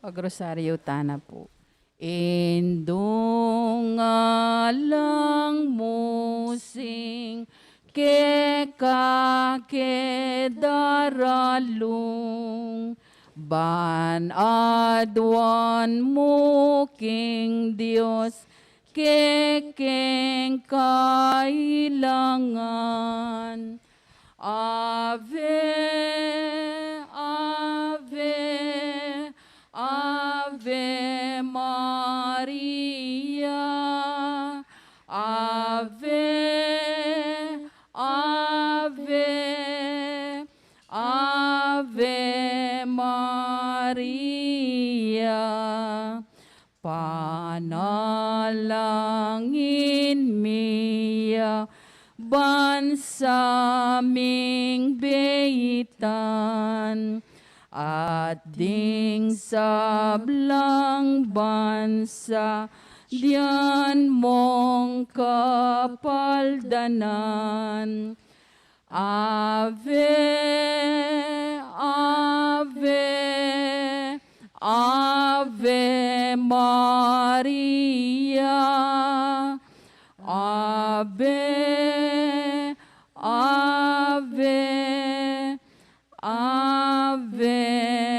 Pag-rosaryo tana po. Indungalang musing kedaralung ban adwan mo king Dios kekeng kailangan. Ave, Ave, Ave Maria, Ave, Ave, Ave Maria. Panalangin miya, bansaming beitan, at ding sablang bansa, diyan mong kapaldanan. Ave, Ave, Ave Maria, Ave, Ave, Ave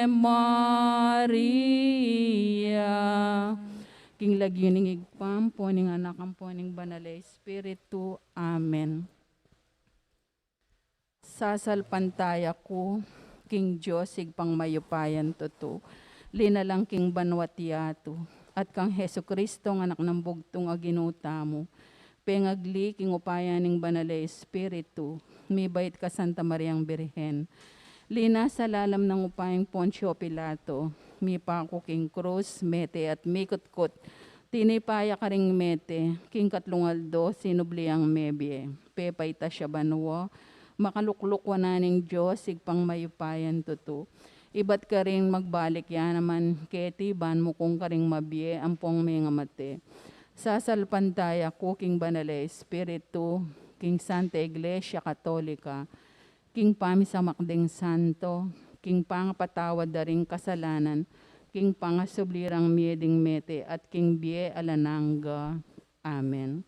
Maria. King lagyuning igpam, poning anak ang poning banalay Espiritu. Amen. Sasalpantaya ko, King Diyos, igpang mayupayan to. Linalang king banwatiato, at kang Heso Kristo ng anak ng bugtong aginuta mo. Pengagli king upayan ng banalay Espiritu, may bait ka Santa Mariang Birhen. Lina sa lalam ng upayang Poncio Pilato, may pako king krus, mete at mikutkot. Tinipaya ka ring mete, king katlungaldo, sinubliang mebye. Pepay ta siya banwa, makaluklukwa na ng Diyos, igpang mayupayan to. Ibat ka rin magbalik yan naman, ketiban mo kung ka ring mabye, ampong may nga mate. Sasalpantaya ko, King Banale Espiritu, King Santa Iglesia Katolika, King Pamisamakding Santo, King Pangapatawad da ring kasalanan, King Pangasublirang mieding mete, at King Bie Alananga. Amen.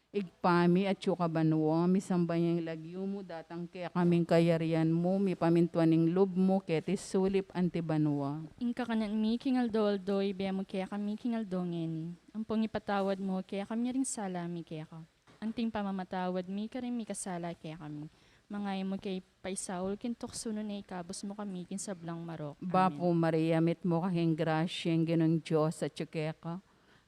Igpami at syuka banwa, misambanyang lagyo mo, datang kaya kaming kayarian mo, mi pamintuaning lub mo, ketis sulip anti banwa. Inka kanan mi kingaldo-aldo, ibe mo kaya kami kingaldongen. Ang pangipatawad mo, kaya kami ring sala mi kaya ka. Anting pamamatawad mi ka rin mi kasala kaya kami. Mga mo kay paisaul, kintok suno na ikabos mo kami, kinsablang marok. Amen. Bapo Maria, mit mo kahing grasyeng ginong Diyos at syukeka.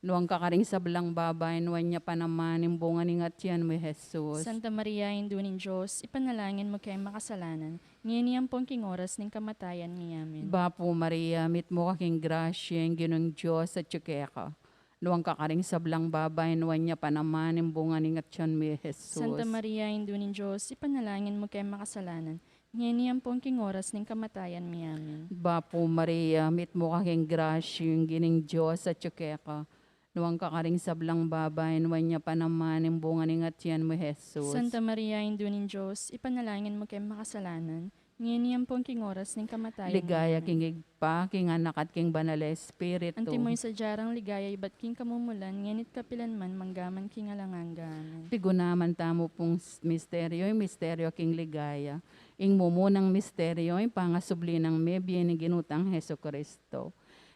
Nuang kakaring sablang babay, nuwan niya pa naman, imbungan ingat yan mo, Jesus. Santa Maria, Indunin Diyos, ipanalangin mo kay makasalanan. Ngayon niyang pong king oras ng kamatayan ni amin. Bapo Maria, mit mo kahing grasyeng ginong Diyos at syukeka. Nuang kakaring sablang babay, nuwan niya pa naman, imbungan ingat yan mo, Jesus. Santa Maria, Indunin Diyos, ipanalangin mo kay makasalanan. Ngayon niyang pong king oras ng kamatayan ni amin. Bapo Maria, mit mo kahing grasyeng gining Diyos at syukeka. Nuwang kakaring sablang babay, nuwan niya pa naman, imbungan ingat yan mo, Jesus. Santa Maria, Indunin Diyos, ipanalangin mo kay makasalanan. Ngayon niyang pong king oras ng kamatayan Ligaya ni amin. king igpa, king anak at king banal Espiritu. Anti mo'y sa jarang ligaya, iba't king kamumulan, nganit kapilan man, manggaman king alanganga. Amen. Tigunaman tamo pong misteryo king ligaya. Ing mumunang misteryo, yung pangasubli ng mebye ni ginutang Heso Kristo.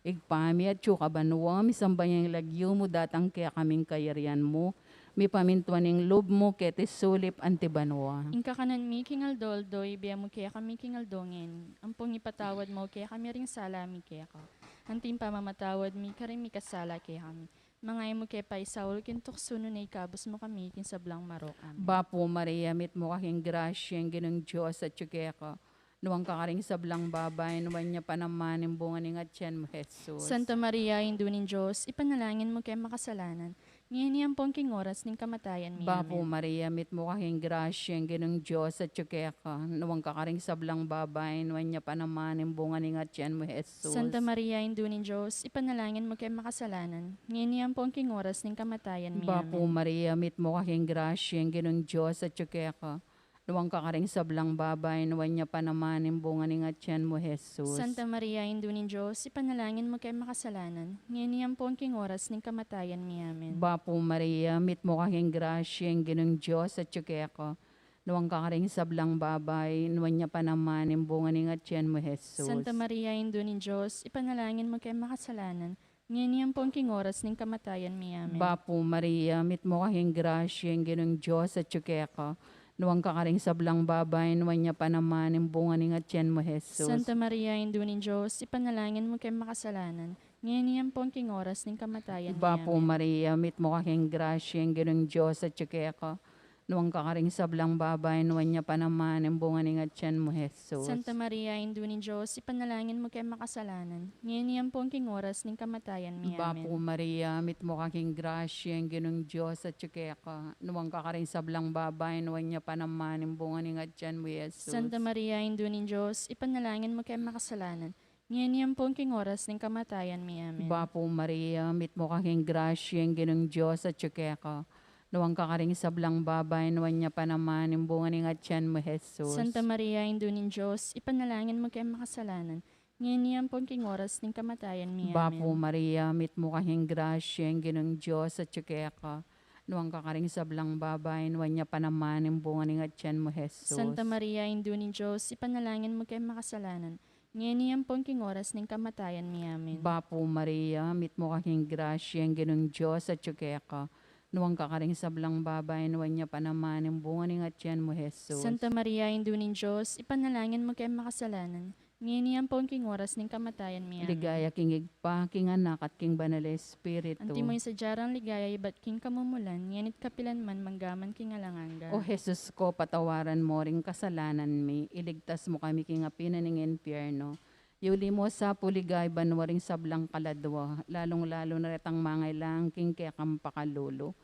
Igpami at syuka banwa, misambanyang lagyo mo, datang kaya kaming kayarian mo, mi pamintuaning lub mo, ketis sulip anti banwa. Inka kanan mi kingaldo-aldo, ibiya mo kaya kami kingaldongen. Ang pong ipatawad mo, kaya kami ring sala mi kaya ka. Anting pamamatawad mi, karin mi kasala kaya kami. Mga mo kaya pa isaul, kintok suno na ikabos mo kami, kinsablang marok. Amen. Bapo Maria, mit mo kahing grasyeng ginong Diyos at syukeka. Nuwang kakaring sablang babay, nuwan niya pa naman, imbungan ingat yan mo, Jesus. Santa Maria, Indunin Diyos, ipanalangin mo kay makasalanan. Ngayon niyang pong king oras ng kamatayan mi. Bapo Amen. Maria, mit mo kahing grasyeng ginong Diyos at syukeka. Nuwang kakaring sablang babay, nuwan niya pa naman, imbungan ingat yan mo, Jesus. Santa Maria, Indunin Diyos, ipanalangin mo kay makasalanan. Ngayon niyang pong king oras ng kamatayan mi. Bapo Amen. Maria, mit mo kahing grasyeng ginong Diyos at syukeka. Luwang kakaring sablang babay, nuwan niya pa naman yung bunga ni nga tiyan mo, Jesus. Santa Maria, Ina ng Diyos, ipanalangin mo kay makasalanan, ngayon po ang king oras ng kamatayan mi. Amen. Bapo Maria, mit mo kaking grasya, yung ginong Diyos at tsukeko. Nuwang kakaring sablang babay, nuwan niya pa naman yung bunga ni nga tiyan mo, Jesus. Santa Maria, Ina ng Diyos, ipanalangin mo kay makasalanan, ngayon po ang king oras ng kamatayan mi. Amen. Bapo Maria, mit mo kaking grasya, yung ginong Diyos at tsukeko. Nuwang kakaring sablang babay, nuwan niya pa naman yung bunga ni nga tiyan mo, Jesus. Santa Maria, Ina ng Diyos, ipanalangin mo kay makasalanan, ngayon po ang king oras ng kamatayan mi. Bapo Amen. Maria, mit mo kaking grasya, yung ginong Diyos at tsukeko. Nuwang kakaring sablang babay, nuwan niya pa naman yung bunga ni nga tiyan mo, Jesus. Santa Maria, Ina ng Diyos, ipanalangin mo kay makasalanan, ngayon po ang king oras ng kamatayan mi. Bapo Amen. Maria, mit mo kaking grasya, yung ginong Diyos at tsukeka. Nuwang kakaring sablang babay, nuwan niya pa naman yung bunga ni nga tiyan mo, Jesus. Santa Maria, Ina ng Diyos, ipanalangin mo kay makasalanan, ngayon po ang king oras ng kamatayan mi. Amen. Bapo Maria, mit mo kaking grasya, yung ginong Diyos at tsukeka. Nuwang kakaring sablang babay, nuwan niya pa naman yung bunga ni nga tiyan mo, Jesus. Santa Maria, Ina ng Diyos, ipanalangin mo kay makasalanan, ngayon po ang king oras ng kamatayan mi. Bapo Amen. Maria, mit mo kaking grasya, yung ginong Diyos at tsukeka. Nuwang kakaring sablang babay, nuwan niya pa naman yung bunga ni nga tiyan mo, Jesus. Santa Maria, Ina ng Diyos, ipanalangin mo kay makasalanan, ngayon po ang king oras ng kamatayan mi. Amen. Bapo Maria, mit mo kaking grasya, yung ginong Diyos at tsukeka. Nuwang kakaring sablang babay, nuwan niya pa naman yung bunga ni nga tiyan mo, Jesus. Santa Maria, Ina ng Diyos, ipanalangin mo kay makasalanan, ngayon po ang king oras ng kamatayan mi. Amen. Ligaya king igpa, king anak at king banal Espiritu. Anti mo'y sadyarang ligaya, iba't king kamumulan, nganit kapilan man manggaman king alanganga. O Jesus ko, patawaran mo ring kasalanan mi, iligtas mo kami king apina ning impyerno. Yuli mo sa puligay banwaring sablang kaladwa, lalong-lalo na retang mangailang king kaya kampakalulu.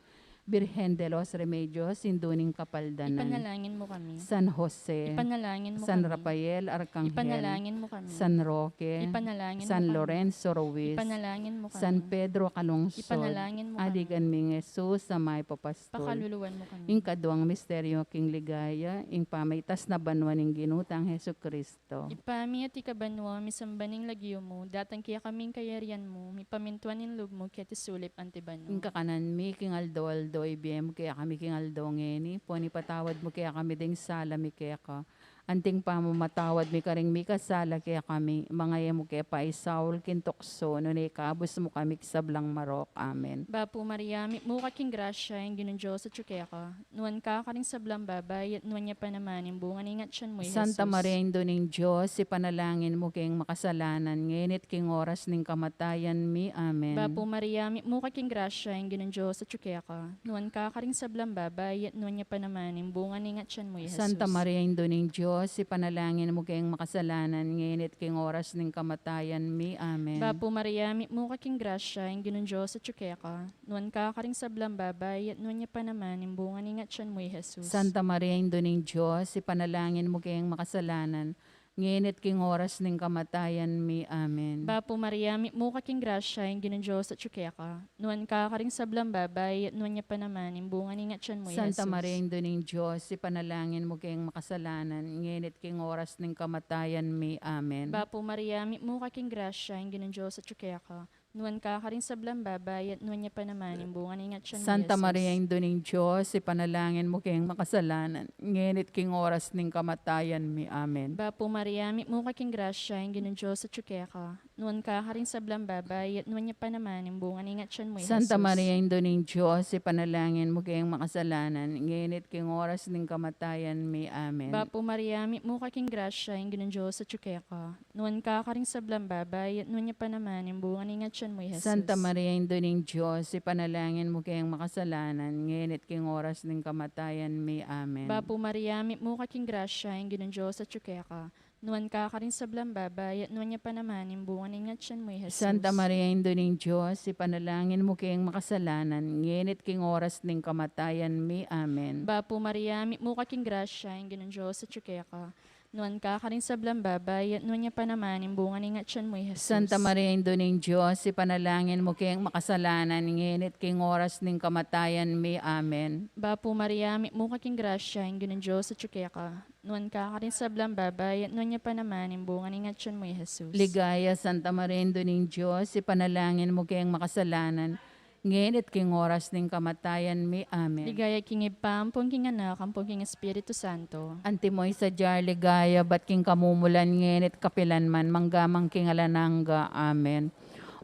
Birhen de los Remedios, Sinduning Kapaldanan. Ipanalangin mo kami. San Jose, Ipanalangin mo San kami. Rafael Arcangel, Ipanalangin mo kami. San Roque, Ipanalangin San mo kami. Lorenzo Ruiz, Ipanalangin mo kami. San Pedro Calungsod, Ipanalangin mo kami. Adigan ming Jesus sa may papastol. Pakaluluwan mo kami. Ing kaduang misteryo king ligaya, ing pamaitas na banwan ing ginutang Heso Kristo. Ipami at ikabanwa, misambaning lagyo mo, datang kaya kaming kayarian mo, mi pamintuan in loob mo, kaya tisulip antibano. Ing kakanan mi king aldo ibiem kaya kami king aldo ngeni, poni patawad mo kaya kami ding sala mi kaya ka. Anting pa mo matawad mi karing mi kasala kaya kami, mga mo kaya pa isaul kintokso, no ni kabus mo kami sablang marok. Amen. Bapo Maria, mukha king grasya, yung ginong Diyos at tsukaya ka. Nuwan ka karing sablang babay, at nuwan niya pa naman, yung bunga ni ngatsan mo, Jesus. Santa Maria ning Diyos, ipanalangin mo king makasalanan, ngenit king oras ning kamatayan mi. Amen. Bapo Maria, mukha king grasya, yung ginong Diyos at tsukaya ka. Nuwan ka karing sablang babay, at nuwan niya pa naman, yung bunga ni ngatsan mo, Jesus. Santa Maria ning Diyos, ipanalangin mo kayong makasalanan, nginit king oras ng kamatayan mi. Amen. Bapo Maria, mukha king grasya, yung ginong Diyos at tsukaya ka. Nuwan ka karing sablang babay, at nuwan niya pa naman, yung bunga ni ngatsan mo, Jesus. Santa Maria ning Diyos, ipanalangin mo kayong makasalanan, nginit king oras ng kamatayan mi. Amen. Bapo Maria, mukha king grasya, yung ginong Diyos at tsukaya ka. Nuwan ka karing sablang babay, at nuwan niya pa naman, yung bunga ni ngatsan mo, Jesus. Santa Maria ning Diyos, ipanalangin mo kayong makasalanan, nginit king oras ng kamatayan mi. Amen. Bapo Maria, mukha king grasya, yung ginong Diyos at tsukaya ka. Nuwan ka karing sablang babay, at nuwan niya pa naman, yung bunga ni ngatsan mo, Santa Jesus. Maria ning Diyos, ipanalangin mo kayong makasalanan, nginit king oras ng kamatayan mi. Amen. Bapo Maria, mukha king grasya, yung ginong Diyos at tsukaya ka. Nuwan ka karing sablang babay, at nuwan niya pa naman, yung bunga ni ngatsan mo, Jesus. Santa Maria ning Diyos, ipanalangin mo kayong makasalanan, nginit king oras ng kamatayan mi. Amen. Bapo Maria, mukha king grasya, yung ginong Diyos at tsukaya ka. Nuwan ka karing sablang babay, at nuwan niya pa naman, yung bunga ni ngatsan mo, Jesus. Santa Maria ning Diyos, ipanalangin mo kayong makasalanan, nginit king oras ng kamatayan mi. Amen. Bapo Maria, mukha king grasya, yung ginong Diyos at tsukaya ka. Nuan ka ka rin sa blambabay, at nuan niya pa naman, imbungan ingat siyan mo, Jesus. Santa Maria, Indo ning Diyos, ipanalangin mo kayong makasalanan, ngenit king oras ning kamatayan mi. Amen. Bapo Maria, mo ka king grasya, yung ginon Diyos sa ka. Nuan ka ka rin sa blambabay, at nuan niya pa naman, imbungan ingat siyan mo, Jesus. Santa Maria, Indo ning Diyos, ipanalangin mo kayong makasalanan, ngenit king oras ning kamatayan mi. Amen. Bapo Maria, mo ka king grasya, yung ginon Diyos sa ka. Nuan ka rin sa blambabay, at nuan niya pa naman, imbungan ingat siyan mo, Jesus. Ligaya, Santa Maria, Indo ning Diyos, ipanalangin mo kayong makasalanan, ngenit king oras ning kamatayan mi. Amen. Ligaya king ipampong king anak, ampong king Espiritu Santo. Antimoy sa jar ligaya, bat king kamumulan ngenit kapilan man, manggamang king alanangga. Amen.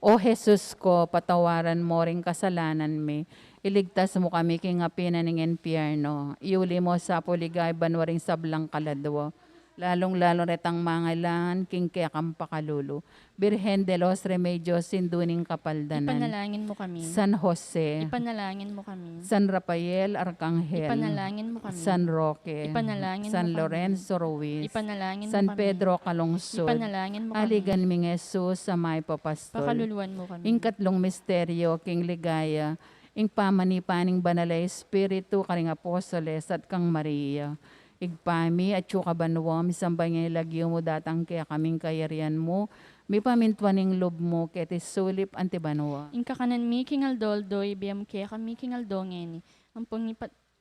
O Jesus ko, patawaran mo ring kasalanan mi. Iligtas mo kami king apina ning impyerno. Iuli mo sa puligay banwaring sablang kaladwa. Lalong-lalo retang mangailangan king kaya kang pakalulu. Birhen de los Remedios, sinduning kapaldanan. Ipanalangin mo kami. San Jose, Ipanalangin mo kami. San Rafael Arcangel, Ipanalangin mo kami. San Roque, Ipanalangin mo San kami. Lorenzo Ruiz, Ipanalangin San mo kami. Pedro Calungsod, Ipanalangin mo kami. Aligan ming Jesus sa may papastol. Pakaluluan mo kami. Ing katlong misteryo, king ligaya, ing pamanipaning banalay Espiritu, karing apostoles at kang Maria. Igpami at banwam, isambay nga ilagyo mo datang kaya kaming kayarian mo, may pamintwaning lob mo, kete sulip antibanwa. Ing kakanan mi king aldoldo, ibiyam kaya kami king aldongen. Ang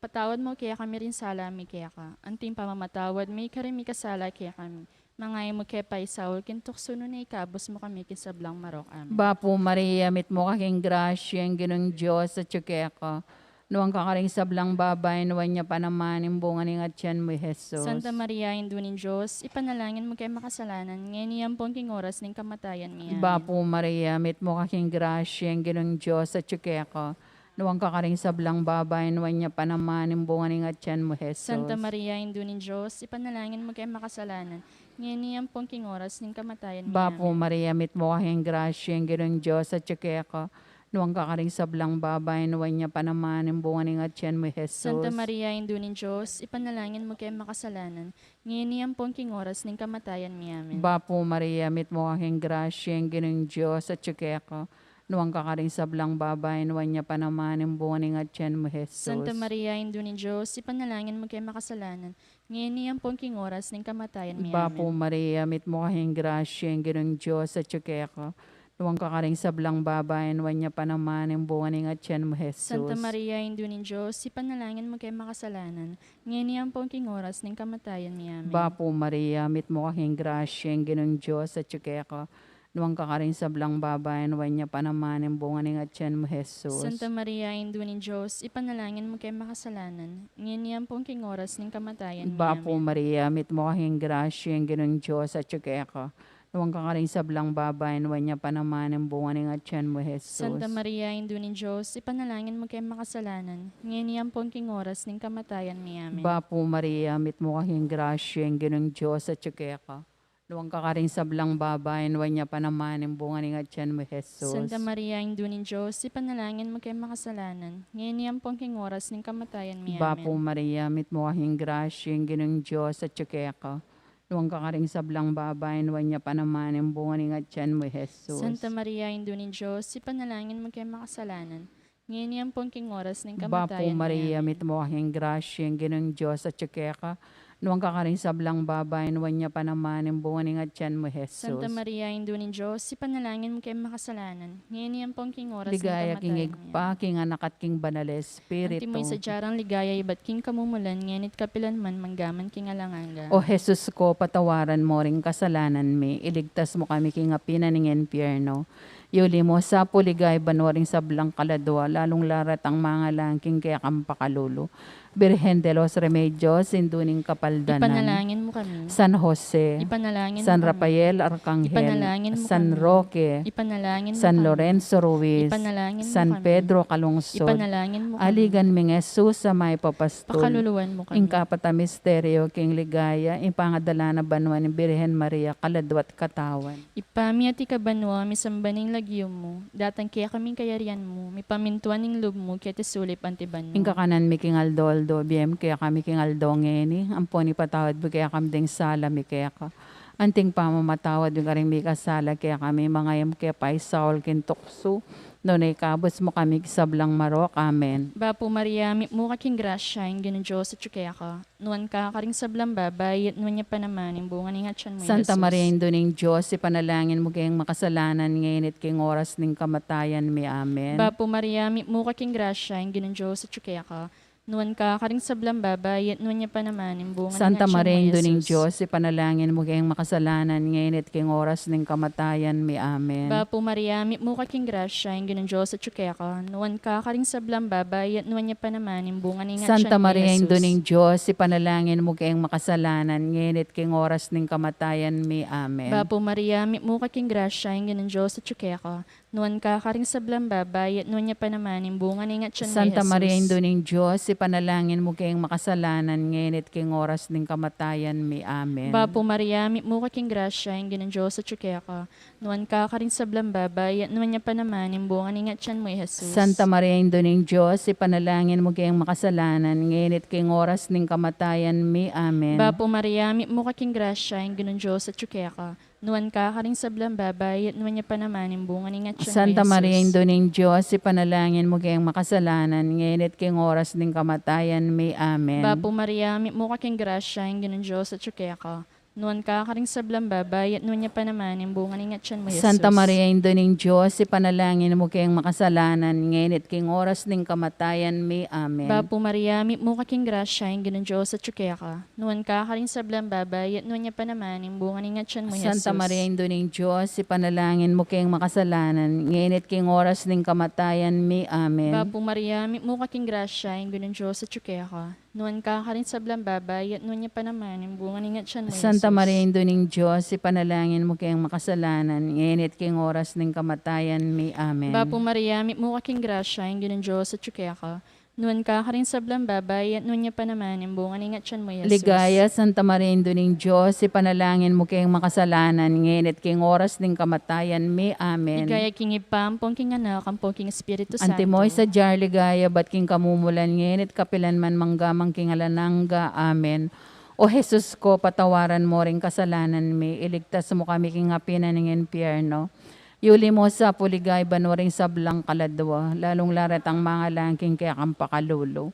patawad mo kaya kami rin sala mi kaya ka. Anting pamamatawad mi ka rin mi kasala kaya kami. Mangay mo kaya pa isaul, kintukso nun na ikabos mo kami kinsablang marok. Amen. Bapo Maria, mit mo kaking grasya, ang ginong Diyos sa tsukeka. Nuwang kakaring sablang babay, nuwan niya pa naman, imbungan ng atyan mo, Jesus. Santa Maria, Indunin Diyos, ipanalangin mo kay makasalanan, ngayon niyan pong king oras ng kamatayan niya. Bapo Maria, mit mo kaking grasya, ang ginong Diyos sa tsukeka. Nuwang kakaring sablang babay, nuwan niya pa naman, imbungan ng atyan mo, Jesus. Santa Maria, Indunin Diyos, ipanalangin mo kay makasalanan, ngayon niyan pong king oras ng kamatayan niya. Bapo Maria, mit mo kaking grasya, ang ginong Diyos sa tsukeka. Nuwang kakaring sablang babay, nuwan niya pa naman, imbungan ng atyan mo, Jesus. Santa Maria, Indunin Diyos, ipanalangin mo kay makasalanan, ngayon niyan pong king oras ng kamatayan niya. Amen. Bapo Maria, mit mo kaking grasya, ang ginong Diyos sa tsukeka. Nuwang kakaring sablang babay, nuwan niya pa naman, imbungan ng atyan mo, Jesus. Santa Maria, Indunin Diyos, ipanalangin mo kay makasalanan, ngayon niyan pong king oras ng kamatayan niya. Bapo Amen. Maria, mit mo kaking grasya, ang ginong Diyos sa tsukeka. Nuwang kakaring sablang babay, nuwan niya pa naman, imbungan ng atyan mo, Jesus. Santa Maria, Indunin Diyos, ipanalangin mo kay makasalanan, ngayon niyan pong king oras ng kamatayan niya. Amen. Bapo Maria, mit mo kaking grasya, ang ginong Diyos sa tsukeka. Nuwang kakaring sablang babay, nuwan niya pa naman, imbungan ng atyan mo, Jesus. Santa Maria, Indunin Diyos, ipanalangin mo kay makasalanan, ngayon niyan pong king oras ng kamatayan niya. Bapo Amen. Maria, mit mo kaking grasya, ang ginong Diyos sa tsukeka. Nuwang kakaring sablang babay, nuwan niya pa naman, imbungan ng atyan mo, Jesus. Santa Maria, Indunin Diyos, ipanalangin mo kay makasalanan, ngayon niyan pong king oras ng kamatayan niya. Amen. Bapo Maria, mit mo kaking grasya, ang ginong Diyos sa tsukeka. Nuwang kakaring sablang babay, nuwan niya pa naman, imbungan ng atyan mo, Jesus. Santa Maria, Indunin Diyos, ipanalangin mo kay makasalanan, ngayon niyan pong king oras ng kamatayan niya. Bapo Amen. Maria, mit mo kaking grasya, ang ginong Diyos sa tsukeka. Nuwang kakaring sablang babay, nuwan niya pa naman, imbungan ng atyan mo, Jesus. Santa Maria, Indunin Diyos, ipanalangin mo kay makasalanan, ngayon niyan pong king oras ng Bapo kamatayan Maria, niya. mit mo kaking grasya, ang ginong Diyos sa tsukeka. Nuwang kakaring sablang babay, nuwan niya pa naman, imbungan ng atyan mo, Jesus. Santa Maria, Indunin Diyos, ipanalangin mo kay makasalanan, ngayon niyan pong king oras Ligaya ng king kamatayan igpa, king anak at king banal Espiritu. Antimoy sa jarang ligaya, iba't king kamumulan, ngenit kapilan man, manggaman king alanganga. O Jesus ko, patawaran mo ring kasalanan mi, iligtas mo kami king apina ng impyerno. Yuli mo sa puligay, banwaring sablang kaladwa, lalong larat ang mga langking kaya kang pakalulu. Birhen de los Remedios, induning kapaldanan. Ipanalangin mo kami. San Jose, Ipanalangin San mo kami. Rafael Arcangel, Ipanalangin mo San kami. Roque, Ipanalangin mo San kami. Lorenzo Ruiz, Ipanalangin mo San kami. Pedro Calungsod, Ipanalangin mo kami. Aligan ming Jesus sa may papastol. Pakaluluan mo kami. Ing kapata misteryo, king ligaya, ing pangadala na banwan ni Birhen Maria, kaladwat katawan. Ipami at ikabanwa, misambaning lagyom mo, datang kaya kaming kayarian mo, may pamintuan ng loob mo, kaya tisulip antiban mo. Ing kakanan mi king aldoldo, biem kaya kami king aldongeni, amponi patawad bu kaya kam ding sala mi kaya ka. Anting pamamatawad yung karing may kasala kaya kami mangayam kaya pay Saul kintukso. Noon ay kabos mo kami sablang marok. Amen. Bapo Maria, mo kaking grasya, yung gano'n Diyos at kaya ka. Nuwan ka karing sablang babay, at nuwan niya pa naman, yung bunga ni tiyan mo, Santa Jesus. Maria, Indoning Diyos, ipanalangin mo kayong makasalanan ngayon at king oras ng kamatayan mi. Amen. Bapo Maria, mo kaking grasya, yung gano'n Diyos at kaya ka. Nuwan ka karing sablang babay, at nuwan niya pa naman, yung bunga Santa ni Maria, tiyan mo, Indoning Jesus. Diyos, ipanalangin mo kayong makasalanan ngayon at king oras ng kamatayan mi. Amen. Bapo Maria, mo kaking grasya, yung gano'n Diyos at kaya ka. Nuwan ka karing sablang babay, at nuwan niya pa naman, yung bunga ni Santa tiyan mo, Maria, Jesus. Indoning Diyos, ipanalangin mo kayong makasalanan ngayon at king oras ng kamatayan mi. Amen. Bapo Maria, mo kaking grasya, yung gano'n Diyos at kaya ka. Nuwan ka karing sablang babay, at nuwan niya pa naman, yung bunga ni tiyan mo, Santa Jesus. Maria, Indoning Diyos, ipanalangin mo kayong makasalanan ngayon at king oras ng kamatayan mi. Amen. Bapo Maria, mo kaking grasya, yung gano'n Diyos at kaya ka. Nuwan ka karing sablang babay, at nuwan niya pa naman, yung bunga ni tiyan mo, Jesus. Santa Maria, Indoning Diyos, ipanalangin mo kayong makasalanan ngayon at king oras ng kamatayan mi. Amen. Bapo Maria, mo kaking grasya, yung gano'n Diyos at kaya ka. Nuwan ka karing sablang babay, at nuwan niya pa naman, yung bunga ni tiyan mo, Santa Jesus. Maria, Indoning Diyos, ipanalangin mo kayong makasalanan ngayon at king oras ng kamatayan mi. Amen. Bapo Maria, mo kaking grasya, yung gano'n Diyos at kaya ka. Nuwan ka karing sablang babay, at nuwan niya pa naman, yung bunga ni tiyan mo, Jesus. Santa Maria, Indoning Diyos, ipanalangin mo kayong makasalanan ngayon at king oras ng kamatayan mi. Amen. Bapo Maria, mo kaking grasya, yung gano'n Diyos at kaya ka. Nuwan ka karing sablang babay, at nuwan niya pa naman, yung bunga ni tiyan mo, Jesus. Santa Maria, Indoning Diyos, ipanalangin mo kayong makasalanan ngayon at king oras ng kamatayan mi. Amen. Bapo Maria, mo kaking grasya, yung gano'n Diyos at kaya ka. Nuwan ka karing sablang babay, at nuwan niya pa naman, yung bunga ni tiyan mo, Jesus. Santa Maria, Indoning Diyos, ipanalangin mo kayong makasalanan ngayon at king oras ng kamatayan mi. Amen. Bapo Maria, mo kaking grasya, yung gano'n Diyos at kaya ka. Nuwan ka karing sablang babay, at nuwan niya pa naman, yung bunga ni tiyan mo, Jesus. Ligaya, Santa Maria, Indoning Diyos, ipanalangin mo kayong makasalanan ngayon at king oras ng kamatayan mi. Amen. Ligaya king ipam, pongking anak, ang pongking Espiritu Santo. Antimoy sa jar ligaya, bat king kamumulan ngayon at kapilan man manggamang king alanangga. Amen. O Jesus ko, patawaran mo ring kasalanan mi, iligtas mo kami king apinan ng impyerno. Yuli mo sa puligay banwaring sablang kaladwa, lalong larat ang mga langking kaya kang pakalulo.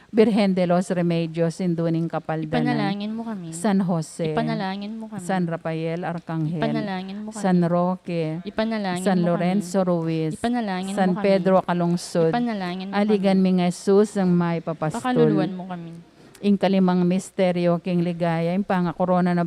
Birhen de los Remedios, induning kapaldanan. Ipanalangin mo kami. San Jose, Ipanalangin mo kami. San Rafael Arcangel, Ipanalangin mo kami. San Roque, Ipanalangin San mo Lorenzo Ruiz, kami. Ipanalangin San mo kami. Pedro Calungsod, Ipanalangin mo aligan kami. mi nga Jesus ang may papastol. Pakaluluan mo kami. Ing kalimang misteryo king ligaya, ing pangakorona na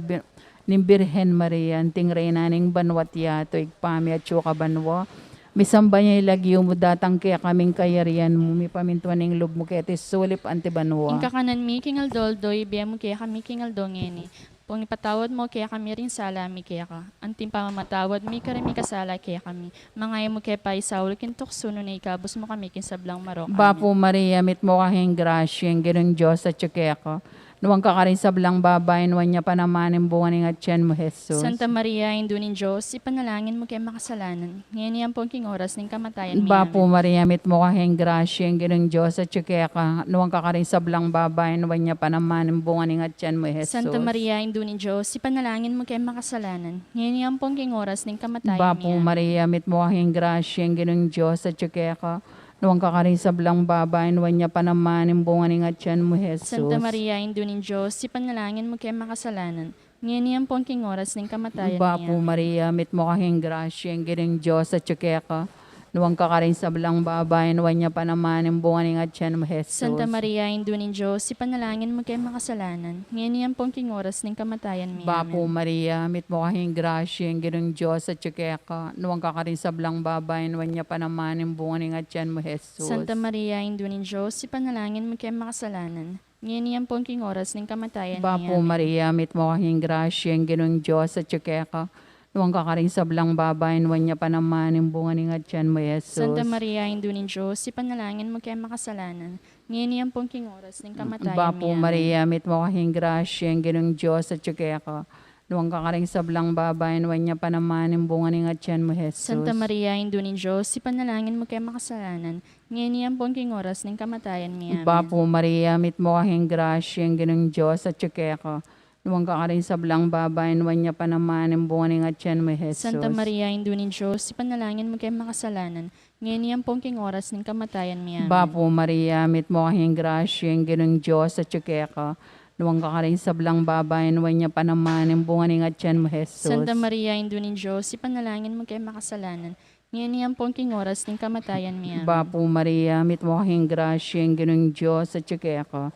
ni Birhen Maria, anting reyna ning banwatya, to igpami at syuka banwa. Misamba niya ilagyo mo datang kaya kaming kayarian mo, mi pamintuan ning loob mo kaya tis sulip anti banwa. Ing kakanan mi, king aldoldoy, biya mo kaya kami king aldongeni. Pong ipatawad mo kaya kami rin salami kaya ka. Anting pamamatawad mi karami kasala kaya kami. Mangay mo kaya pa isaul kin tukso no na ikabos mo kami kin sablang marok. Bapo Maria, mit mo kahing grasya, ang ginong Diyos at syukaya ka. Nuwang ka rin sa blang babay, nuwan niya pa naman ang bunga ng atyan mo, Jesus. Santa Maria, Indunin Diyos, ipanalangin mo kaya makasalanan. Ngayon yan po ang king oras ng kamatayan mi. Bapo Amen. Maria, mit mo kahing grasya, ang ginong Diyos at syukaya ka. Nuwang ka rin sa blang babay, nuwan niya pa naman ang bunga ng atyan mo, Jesus. Santa Maria, Indunin Diyos, ipanalangin mo kaya makasalanan. Ngayon yan po ang king oras ng kamatayan Bapo mi. Amen. Maria, mit mo kahing grasya, ang ginong Diyos at syukaya ka. Nuwang ka rin sa blang babay, nuwan niya pa naman ang bunga ng atyan mo, Jesus. Santa Maria, Indunin Diyos, ipanalangin mo kaya makasalanan. Ngayon yan po ang king oras ng kamatayan mi. Bapo Amen. Maria, mit mo kahing grasya, ang ginong Diyos at syukaya ka. Nuwang ka rin sa blang babay, nuwan niya pa naman ang bunga ng atyan mo, Jesus. Santa Maria, Indunin Diyos, ipanalangin mo kaya makasalanan. Ngayon yan po ang king oras ng kamatayan mi. Bapo Amen. Maria, mit mo kahing grasya, ang ginong Diyos at syukaya ka. Nuwang ka rin sa blang babay, nuwan niya pa naman ang bunga ng atyan mo, Jesus. Santa Maria, Indunin Diyos, ipanalangin mo kaya makasalanan. Ngayon yan po ang king oras ng kamatayan mi. Bapo Amen. Maria, mit mo kahing grasya, ang ginong Diyos at syukaya ka. Nuwang ka rin sa blang babay, nuwan niya pa naman ang bunga ng atyan mo, Jesus. Santa Maria, Indunin Diyos, ipanalangin mo kaya makasalanan. Ngayon yan po ang king oras ng kamatayan Bapo mi. Amen. Maria, mit mo kahing grasya, ang ginong Diyos at syukaya ka. Nuwang ka rin sa blang babay, nuwan niya pa naman ang bunga ng atyan mo, Jesus. Santa Maria, Indunin Diyos, ipanalangin mo kaya makasalanan. Ngayon yan po ang king oras ng kamatayan mi. Amen. Bapo Maria, mit mo kahing grasya, ang ginong Diyos at syukaya ka. Nuwang ka rin sa blang babayin, wanya pa naman ang bunga ng atyan mo, Jesus. Santa Maria, Ina ni Diyos, ipanalangin mo kayo makasalanan, ngayon yan pong king oras ng kamatayan mo. Amen. Bapo Maria, mit mo kahing grasya, ang ginong Diyos at tsukeka. Nuwang ka rin sa blang babayin, wanya pa naman ang bunga ng atyan mo, Jesus. Santa Maria, Ina ni Diyos, ipanalangin mo kayo makasalanan, ngayon yan pong king oras ng kamatayan mo. Amen. Bapo Maria, mit mo kahing grasya, ang ginong Diyos at tsukeka.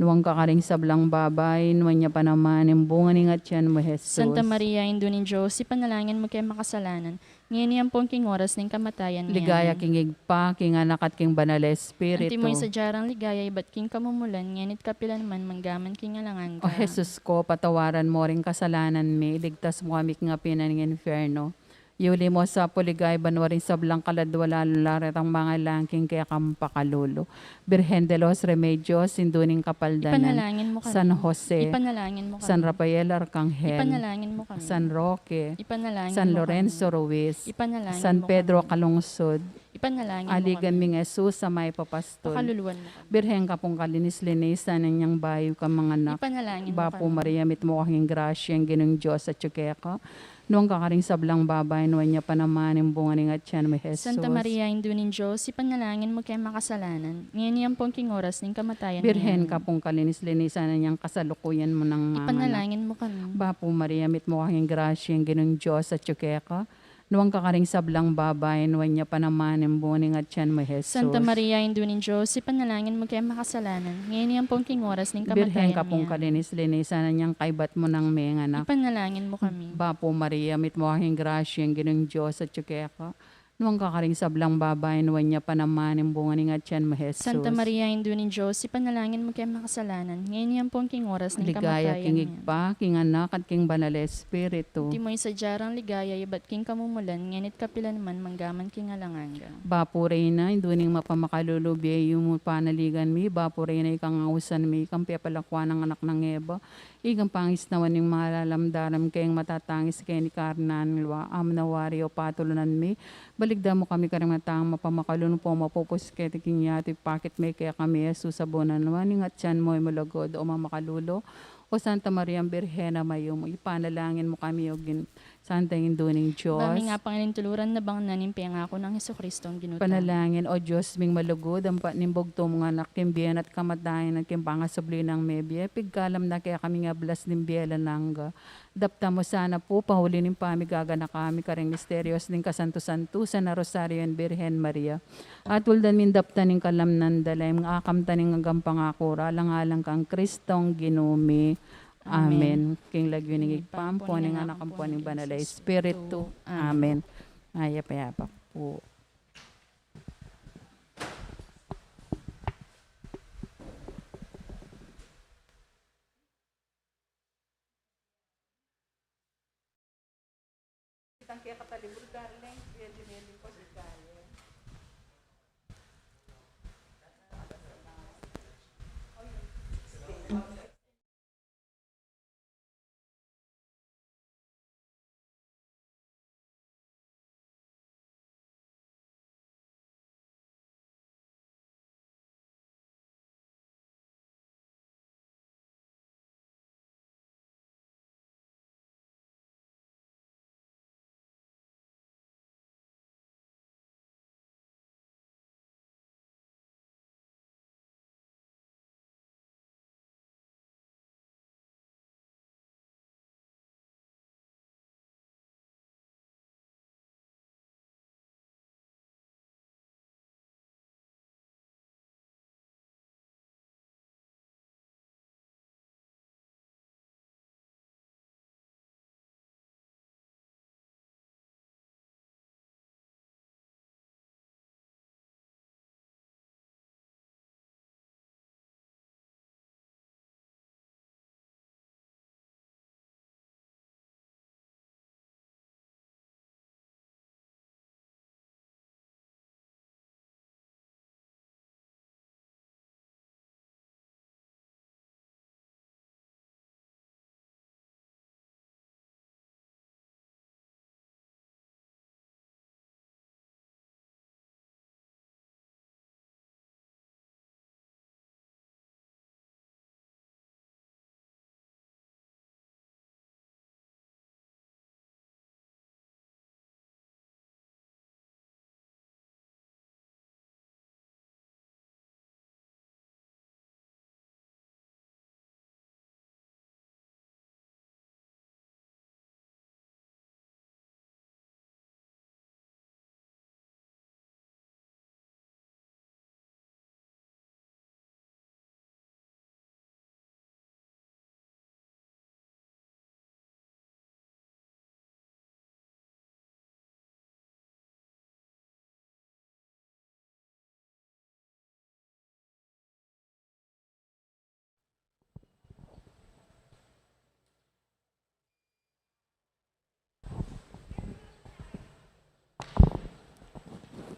Nuwang ka rin sa blang babayin, wanya pa naman ang bunga ng atyan mo, Jesus. Santa Maria, Ina ni Diyos, ipanalangin mo kayo makasalanan, ngayon yan pong king oras ng kamatayan mo. Ligaya Amen. king igpa, king anak at king banal espiritu. Anti mo sa jarang ligaya, iba't king kamumulan, nganit kapilan man, manggaman king alangan ka. O Jesus ko, patawaran mo rin kasalanan mi, ligtas mo kami ng apinan ng inferno. Yuli mo sa puligay, banwa rin sa blang kaladwala, lularet ang mga langking kaya kampakalulu. Birhen de los Remedios, sinduning kapaldanan. Ipanalangin mo kami. San Jose, Ipanalangin mo kami. San Rafael Arcangel, Ipanalangin mo kami. San Roque, Ipanalangin San mo Lorenzo kami. Ruiz, Ipanalangin San mo Pedro kami. Kalungsod, Ipanalangin aligan mo kami. ming Jesus sa may papastol. Pakaluluwan mo kami. Birhen ka pong kalinis-linisan ng niyang bayo ka mga anak. Ipanalangin mo Bapo kami. Maria, mit mo kahing grasya, ang ginong Diyos at tsukeka. Noong kakaring sablang babay, nuwan niya pa naman ang bunga ng atyan mo, Jesus. Santa Maria, Ina ni Diyos, ipanalangin mo kayo makasalanan, ngayon yan pong king oras ng kamatayan mo. Birhen Amen. ka pong kalinis-linisan ng niyang kasalukuyan mo ng mga anak. Ipanalangin mo kami. Bapo Maria, mit mo kahing grasya, ang ginong Diyos at tsukeka. Noong kakaring sablang babay, nuwan niya pa naman ang bunga ng atyan mo, Jesus. Santa Maria, Ina ni Diyos, ipanalangin mo kayo makasalanan, ngayon yan pong king oras ng kamatayan Birhen ka mo. pong kalinis-linisan ng niyang kaibat mo ng mga anak. Ipanalangin mo kami. Bapo Maria, mit mo kahing grasya, ang ginong Diyos at tsukeka. Noong kakaring sablang babay, nuwan niya pa naman ang bunga ng atyan mo, Jesus. Santa Maria, Ina ni Diyos, ipanalangin mo kayo makasalanan, ngayon yan pong king oras ng Ligaya, kamatayan king mo. igpa, king anak, at king banal espiritu. Di mo isa jarang ligaya, iba't king kamumulan, nganit kapilan man, manggaman king alanganga. Bapo Reyna, induning mapamakalulubi, yung panaligan mi, Bapo Reyna, ikang ausan mi, ikang pepalakwa ng anak ng Eva, ikang pangis nawan yung mga lalamdaram, kayong matatangis kay ni Karnan, amnawari o patulunan mi, baligda mo kami karang matang mapamakalun po, mapupus kay tiking yati, pakit may kaya kami, susabunan naman, yung atyan mo ay malagod o mamakalulo, o Santa Maria Birhena Mayum, ipanalangin mo kami o Santa Induning Diyos. Bami nga Panginoon tuluran na bang nanimpi ang ako ng Heso Kristo ang ginuta. Panalangin, O Diyos, ming malugod, ang nimbog to mga anak, kimbiyan at kamatayan, at kimpangasabli ng mebye, pigkalam na kaya kami nga blas ng biyela nangga. Dapta mo sana po, pahuli ng pamigaga na kami, karing misterios ng kasanto-santo, sa na Rosario and Birhen Maria. At uldan min dapta ng kalamnan dalay, mga akamta ng hanggang pangakura, alang-alang kang Kristong ginumi. Amen. King lagyo ng igpampo, ng anak ang po ng banal Espiritu. Amen. Ayap-ayapa po.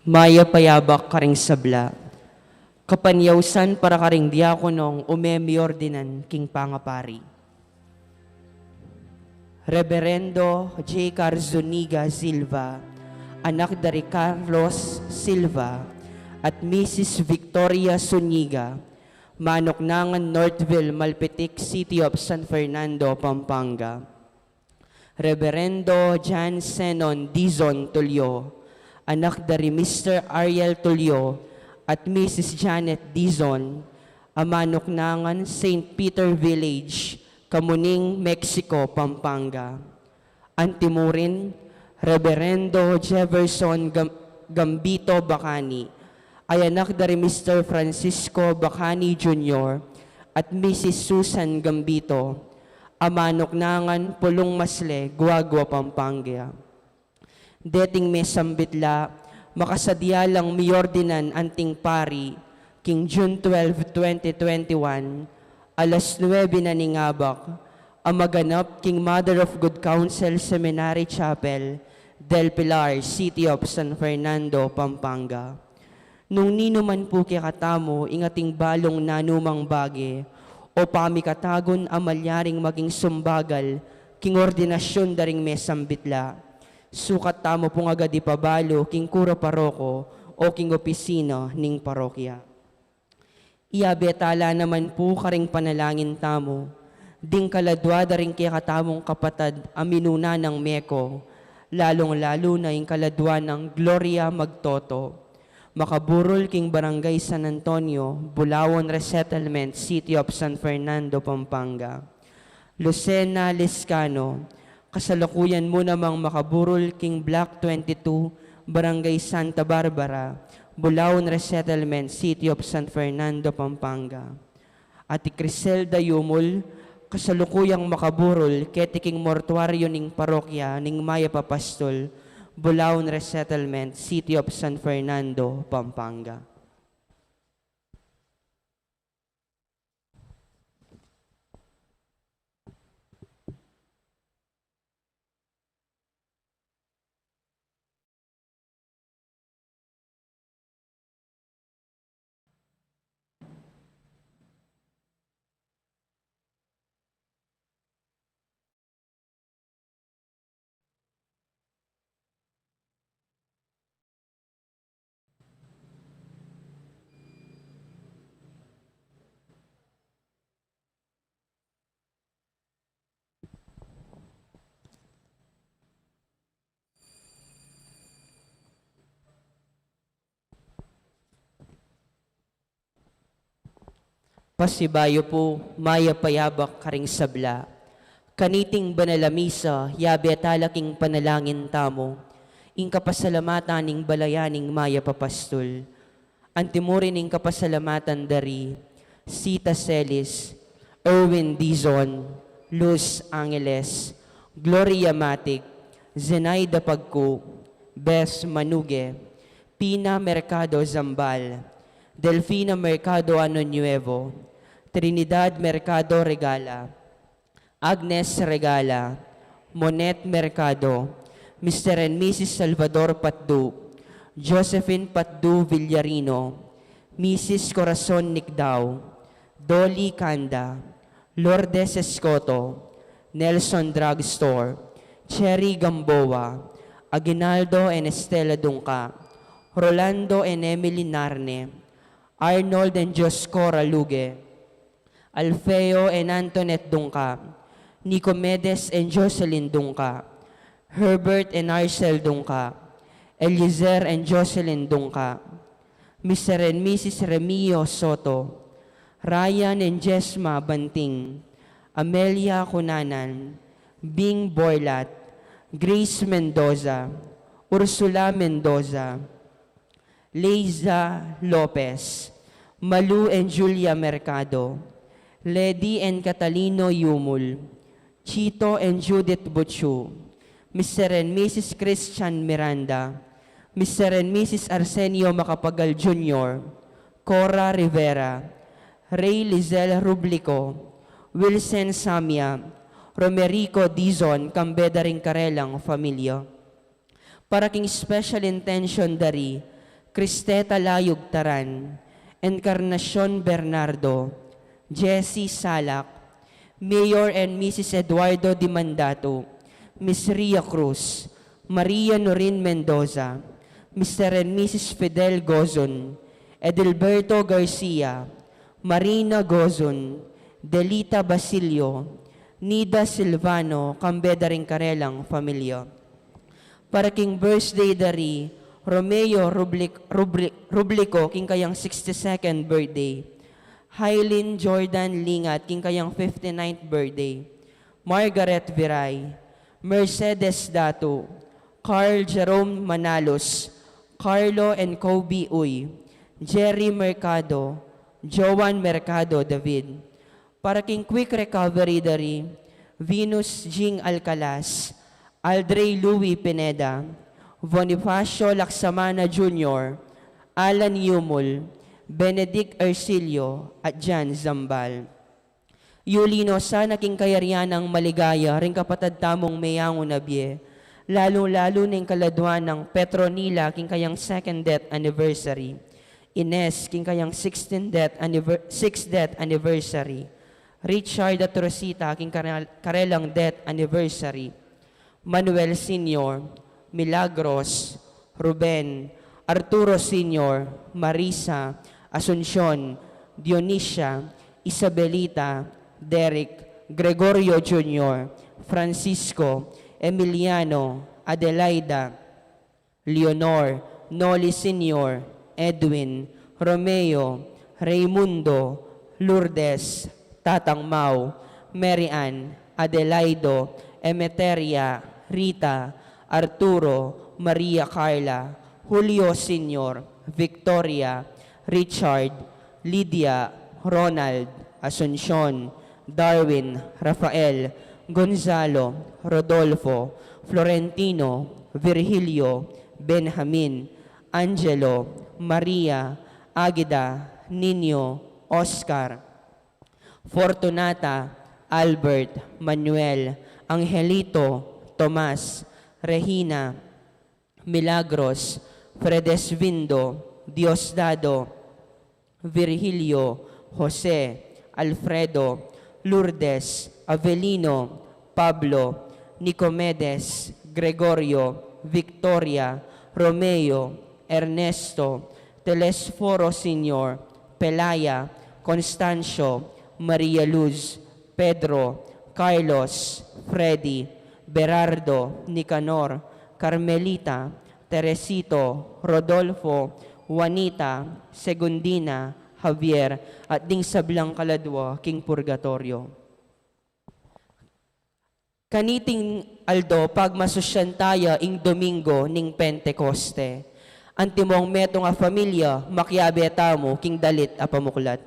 Maya payabak karing sabla. Kapanyawsan para karing diakonong umemi ordinan king pangapari. Reverendo J. Carzoniga Silva, anak dari Carlos Silva, at Mrs. Victoria Suniga, Manoknangan, Northville, Malpitic, City of San Fernando, Pampanga. Reverendo John Senon Dizon Tulio, anak dari Mr. Ariel Tulio at Mrs. Janet Dizon, Manoknangan, St. Peter Village, Kamuning, Mexico, Pampanga. Antimurin, Reverendo Jefferson Gambito Bacani, ay anak dari Mr. Francisco Bacani Jr. at Mrs. Susan Gambito, Manoknangan, Pulong Masle, Guagua, Pampanga. Dating may sambitla, makasadyalang miordinan anting pari, King June 12, 2021, alas 9 na ningabak, ang maganap King Mother of Good Counsel Seminary Chapel, Del Pilar, City of San Fernando, Pampanga. Nung ninuman po katamo, ingating balong nanumang bage, o pamikatagon amalyaring maging sumbagal, king ordinasyon daring mesambitla. Sukat tamo pong agad ipabalo, king kura paroko, o king opisina ning parokya. Iabetala naman po karing panalangin tamo, ding kaladwa daring katamong kapatad aminuna ng Meko, lalong-lalo na yung kaladwa ng Gloria Magtoto, Makaburol king Barangay San Antonio, Bulawan Resettlement, City of San Fernando, Pampanga. Lucena Liscano, kasalukuyan mo namang Makaburol king Block 22, Barangay Santa Barbara, Bulawan Resettlement, City of San Fernando, Pampanga. Ati Criselda Yumul, kasalukuyang Makaburol, ketiking mortuaryo ning parokya ning Maya Papastol, Bulawan Resettlement, City of San Fernando, Pampanga. Pasibayo po, Maya payabak karing sabla. Kaniting banalamisa, yabe talaking panalangin tamo, ing kapasalamatan ning balayaning Maya Papastol. Antimurin ing kapasalamatan dari, Sita Celis, Erwin Dizon, Luz Angeles, Gloria Matic, Zenaida Pagco, Bes Manuge, Pina Mercado Zambal, Delfina Mercado Ano Nuevo, Trinidad Mercado Regala, Agnes Regala, Monet Mercado, Mr. and Mrs. Salvador Patdu, Josephine Patdu Villarino, Mrs. Corazon Nicdao, Dolly Canda, Lourdes Escoto, Nelson Drugstore, Cherry Gamboa, Aguinaldo and Estela Dungka, Rolando and Emily Narne, Arnold and Joscora Luge, Alfeo and Antoinette Dungka, Nicomedes and Jocelyn Dungka, Herbert and Arcel Dungka, Eliezer and Jocelyn Dungka, Mr. and Mrs. Remio Soto, Ryan and Jesma Banting, Amelia Cunanan, Bing Boylat, Grace Mendoza, Ursula Mendoza, Leiza Lopez, Malu and Julia Mercado, Lady and Catalino Yumul, Chito and Judith Butchu, Mr. and Mrs. Christian Miranda, Mr. and Mrs. Arsenio Macapagal Jr., Cora Rivera, Ray Lizelle Rublico, Wilson Samia, Romerico Dizon, Kambeda ring Karelang Familia. Para king special intention dari, Cristeta Layog Taran, Encarnacion Bernardo, Jessie Salak, Mayor and Mrs. Eduardo Di Mandato, Miss Ria Cruz, Maria Norin Mendoza, Mr. and Mrs. Fidel Gozon, Edelberto Garcia, Marina Gozon, Delita Basilio, Nida Silvano, Kambeda Ringkarelang Pamilya. Para king birthday dari, Romeo Rublico, king kayang 62nd birthday. Hailin Jordan Lingat, king kayang 59th birthday. Margaret Viray, Mercedes Dato, Carl Jerome Manalos, Carlo and Kobe Uy, Jerry Mercado, Joan Mercado David. Para king quick recovery dari, Venus Jing Alcalas, Aldrey Louis Pineda, Bonifacio Laksamana Jr., Alan Yumul, Benedict Ercilio, at Jan Zambal. Yulino, sana king kayarian ng maligaya, ring kapatad tamong mayango nabye, lalo-lalo ning kaladwan ng Petronila, king kayang 2nd death anniversary. Ines, king kayang 6th death anniversary. Richard at Rosita, king karelang death anniversary. Manuel Sr., Milagros, Ruben, Arturo Sr., Marisa, Asuncion, Dionisia, Isabelita, Derek, Gregorio Jr., Francisco, Emiliano, Adelaida, Leonor, Noli Sr., Edwin, Romeo, Raimundo, Lourdes, Tatang Mau, Mary Ann, Adelaido, Emeteria, Rita, Arturo, Maria Carla, Julio Sr., Victoria, Richard, Lydia, Ronald, Asuncion, Darwin, Rafael, Gonzalo, Rodolfo, Florentino, Virgilio, Benjamin, Angelo, Maria, Agida, Nino, Oscar, Fortunata, Albert, Manuel, Angelito, Tomas, Regina, Milagros, Fredesvindo, Diosdado, Virgilio, Jose, Alfredo, Lourdes, Avelino, Pablo, Nicomedes, Gregorio, Victoria, Romeo, Ernesto, Telesforo Sr., Pelaya, Constancio, Maria Luz, Pedro, Carlos, Freddy, Berardo, Nicanor, Carmelita, Teresito, Rodolfo, Juanita, Segundina, Javier, at ding sablang kaladwa, King Purgatorio. Kaniting Aldo, pagmasosyan tayo ing Domingo ning Pentecoste. Antimong metong a familia, makyabe tamo, king dalit a pamuklat.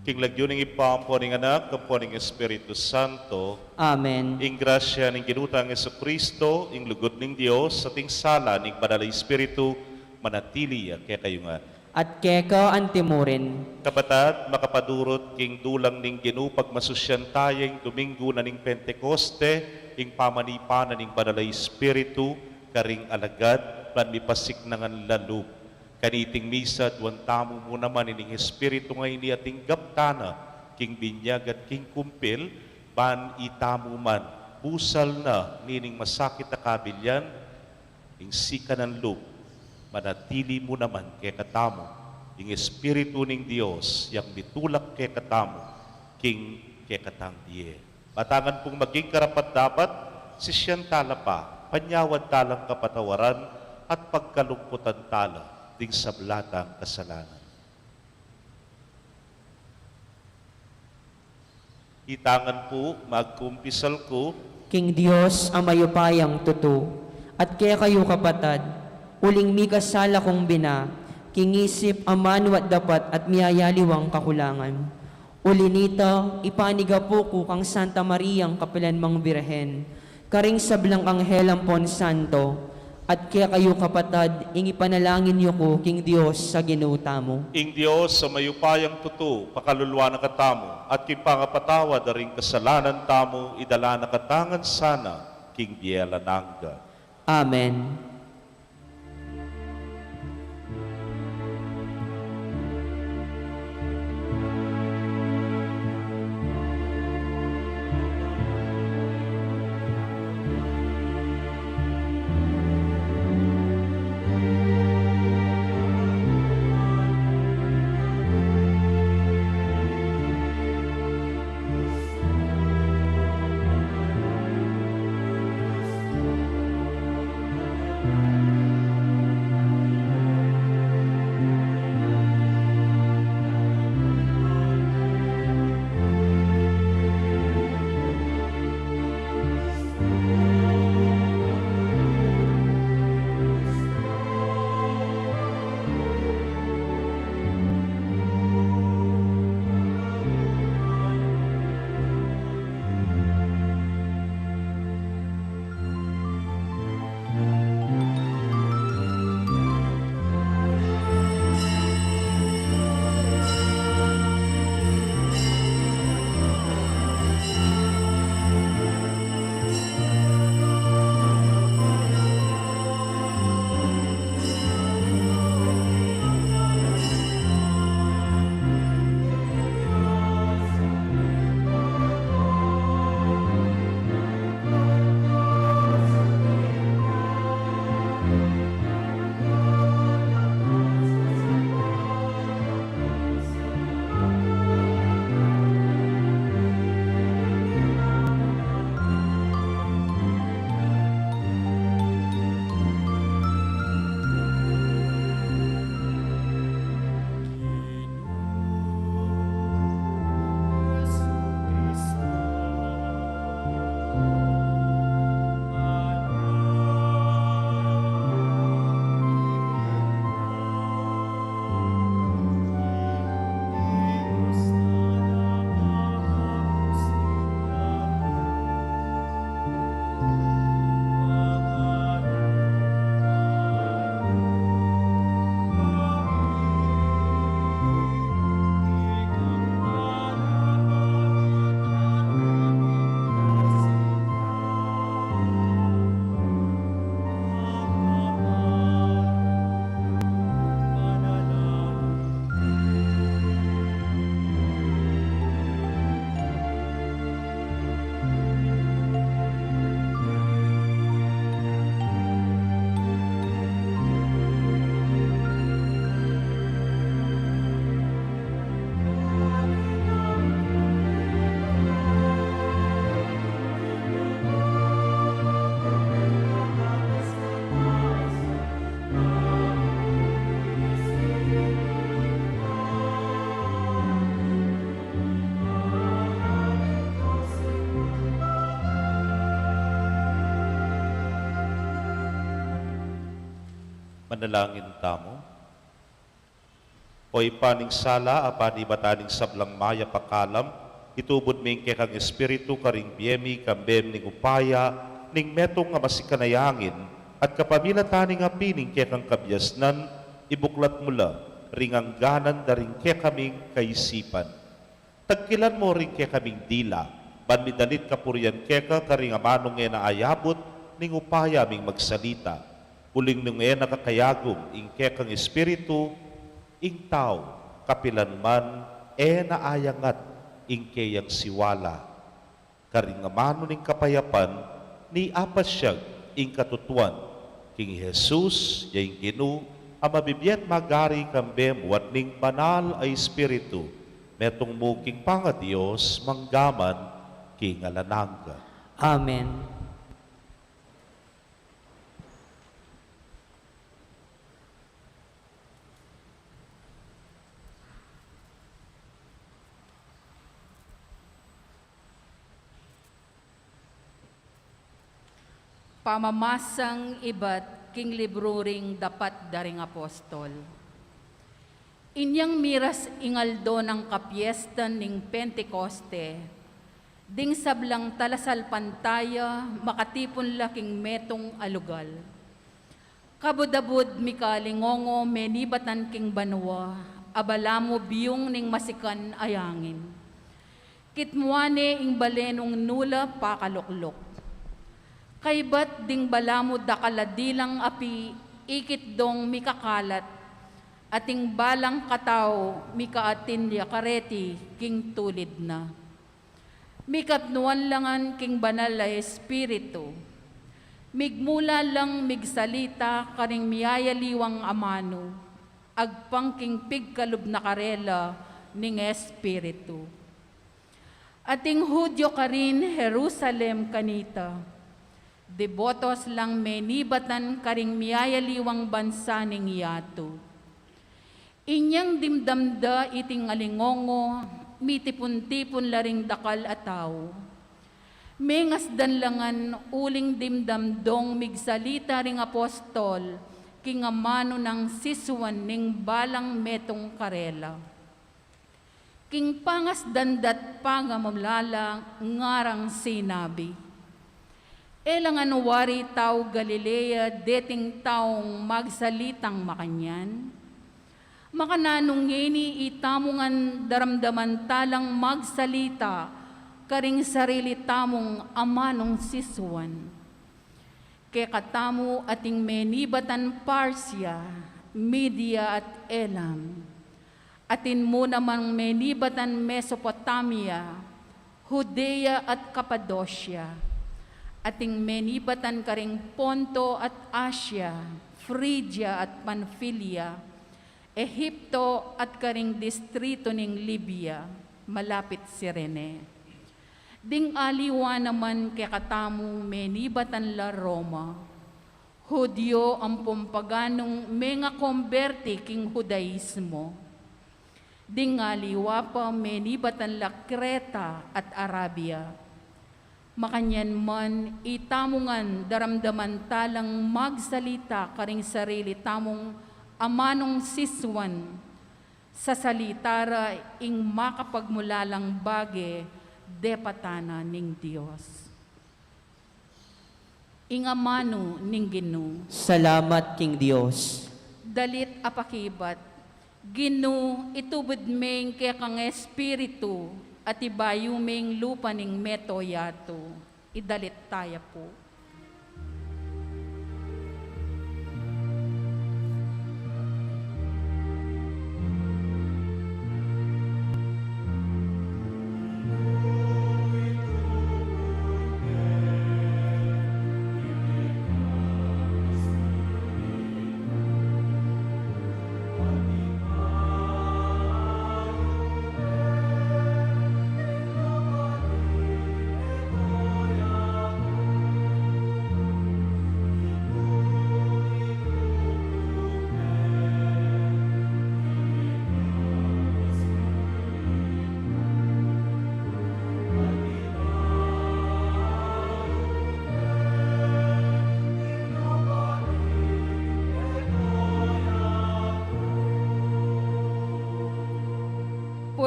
King lagyuning ipampo ning anak, kampo ning Espiritu Santo, Amen. ing grasya ning ginutang Yesu Kristo, ing lugod ning Dios, sa ting sala ning Banal nga Espiritu, manatili kaya kayo nga. At keka antimurin, Kapatad, makapadurot king dulang ning ginupag masusyan tayeng Domingo na ning Pentecoste, ing pamanipanan ning Banal nga Espiritu, karing alagad, panmipasik nangan lalub. Kaniting misa, duwan tamo mo naman ining Espiritu ngay ni ating gaptana, king binyag at king kumpil, ban itamo man, busal na nining masakit na kabilyan, ing sika ng lub, manatili mo naman kay katamo, ing Espiritu ning Dios, yang bitulak kay katamo, king kay katang diye. Batangan pong maging karapat dapat, sisyan tala pa, panyawad talang kapatawaran, at pagkalungkutan tala, ding sablatang kasalanan. Itangan po, magkumpisal ko, King Dios ang mayupayang tuto, at kaya kayo kapatad, uling mi kasala kong bina, kingisip aman wat dapat at miyayaliwang kakulangan. Uli nito, ipaniga po ko kang Santa Mariang Kapilanmang Birhen, karing sablang anghelang pon santo, at kaya kayo kapatad, ing ipanalangin niyo ko, King Dios, sa ginuta mo. ing Diyos sa mayupayang tuto, pakaluluwa na katamo, at kipangapatawad na ring kasalanan tamo, idala na katangan sana, King Bielananga. Amen. Manalangin tamo. O ipaning sala, apani bataning sablang maya pakalam, itubod ming kekang espiritu karing biyemi kambem ning upaya, ning metong nga masikanayangin, at kapamilataning apining kekang kabyasnan, ibuklat mula, ringang ganan daring kekaming kaisipan. Tagkilan mo ring kekaming dila, banmidanit kapurian keka karing amanong na ayabot, ning upaya ming magsalita. Uling nung nakakayagom, ing kekang espiritu, ing tao, kapilan man, naayangat, ing keyang siwala. Karing amano ning kapayapan, ni apasyag, ing katutuan, king Jesus, yaing Ginu, ang mabibiyat magari kambem, wat ning banal ay espiritu, metong muking panga Diyos, manggaman, king alananga. Amen. Pamamasang iba't king libro ring dapat daring apostol. Inyang miras ingaldo ng kapiestan ning Pentecoste, ding sablang talasal pantaya, makatipon laking metong alugal. Kabudabud mikalingongo menibatan king banwa, abalamo biyong ning masikan ayangin. Kitmuane ing balenong nula pakaluklok. Kaybat ding balamo dakaladilang api, ikit dong mikakalat, ating balang kataw, mikaatinya kareti, king tulid na. Mikapnuan langan king banal na espiritu, migmula lang migsalita karing miyayaliwang amano, agpang king pigkalub na karela ning espiritu. Ating Hudyo karin Jerusalem kanita, debotos lang menibatan karing miyayaliwang bansa ning yato. Inyang dimdamda iting alingongo, mitipon-tipon laring dakal ataw. Mengas danlangan uling dimdamdong migsalita ring apostol, kingamano ng siswan ning balang metong karela. King pangas dandat pangamulala ngarang sinabi. Elangan wari tao Galilea, deting taong magsalitang makanyan. Makananong ngeni itamungan daramdaman talang magsalita, karing sarili tamong amanong siswan. Kekatamu ating menibatan Parsia, Media at Elam. Atin mo namang menibatan Mesopotamia, Judea at Cappadocia. Ating menibatan karing Ponto at Asia, Phrygia at Pamphylia, Ehipto at karing distrito ning Libya, malapit Cirene. Ding aliwa naman kekatamu menibatan la Roma, Hudyo ang pumpaganong menga konberti king Judaismo. Ding aliwa pa menibatan la Creta at Arabia. Makanyan man, itamungan daramdaman talang magsalita karing sarili tamong amanong siswan, sa salitara ing makapagmulalang bage, depatana ning Diyos. Ing amano ning Ginu, Salamat king Dios. dalit apakibat, Ginu itubod meng kaya kang espiritu, at ibayuming lupa ning meto yato, idalit taya po.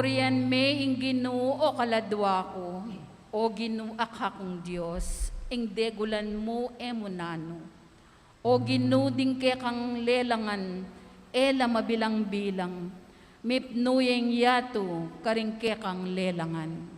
Purian me ing Ginoo o kaladwa ko, o Ginoo akakong Diyos, ing degulan mo emunano. O Ginoo ding ke kang lelangan, ela mabilang-bilang, mipnuyeng yato karing ke kang lelangan.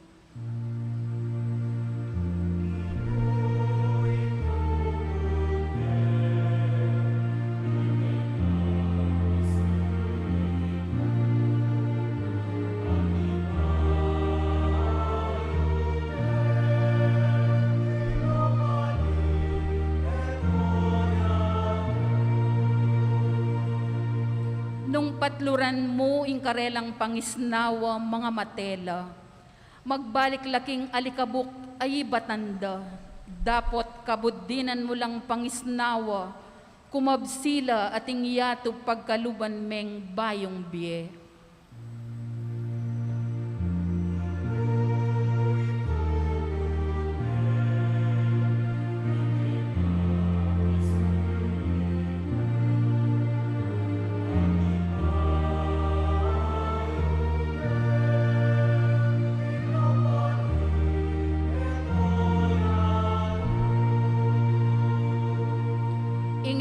Nung patluran mo ing karelang pangisnawa mga matela, magbalik laking alikabok ay batanda, dapot kabuddinan mo lang pangisnawa, kumabsila ating yato pagkaluban meng bayong biye.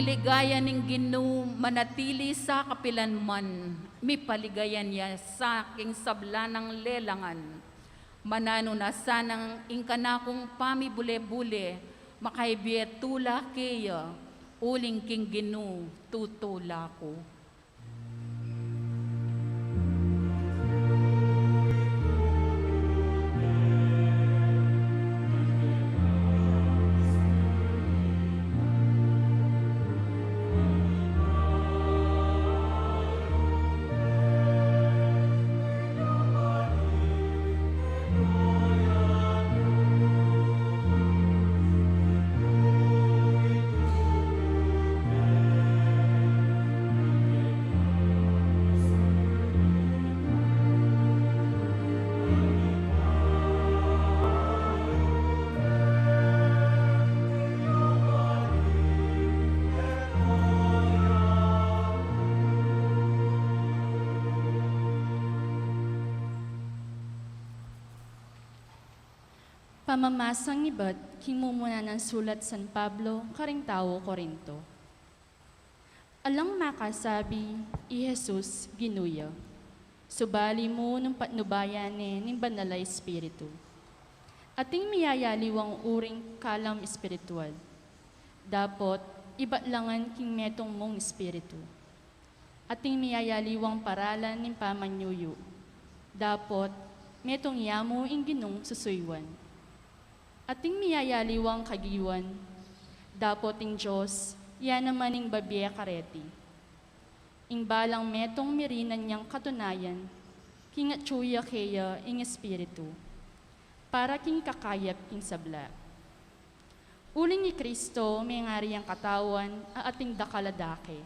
Ligaya ning Ginoo manatili sa kapilanman, mipaligayan niya sa aking sablanang lelangan. Manano na sanang ingkanakong pamibule-bule, makaibiyetula keya, uling king Ginoo tutula ko. Pamamasang iba't kimumuna ng sulat San Pablo, karing tao Korinto. Alang makasabi, i Jesus ginuya. Subali mo ng patnubayan ng banal na espiritu. Ating miyayaliwang uring kalam espiritual. Dapot, ibatlangan king metong mong espiritu. Ating miyayaliwang paralan ng pamanyuyo. Dapot, metong yamo ing ginong susuywan. Ating miyayaliwang kagiwan, dapot ing Diyos, yan naman ing babiya kareti. Ing balang metong mirinan niyang katunayan, king atsuya kaya ing espiritu, para king kakayap king sabla. Uling ni Kristo, may ngari ang katawan, ating dakaladake.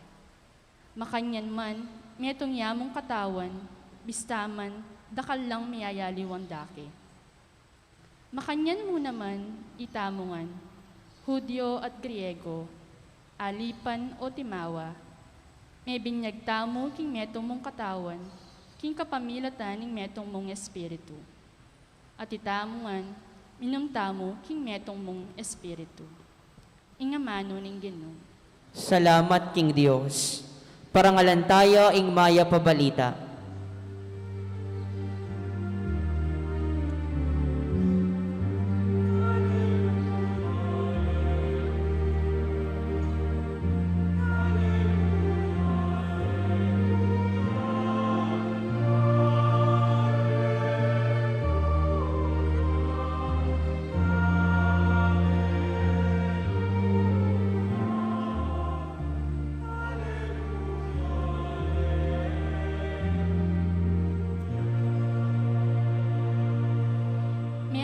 Makanyan man, metong yamong katawan, bistaman, dakal lang miyayaliwang dake. Makanyan mo naman, itamungan, Hudyo at Griego, alipan o timawa, may binyag tamo king metong mong katawan, king kapamilatan ning metong mong espiritu. At itamungan, minumtamo king metong mong espiritu. Ingamano ning Ginoo. Salamat King Dios. Parangalan tayo ing maya pabalita.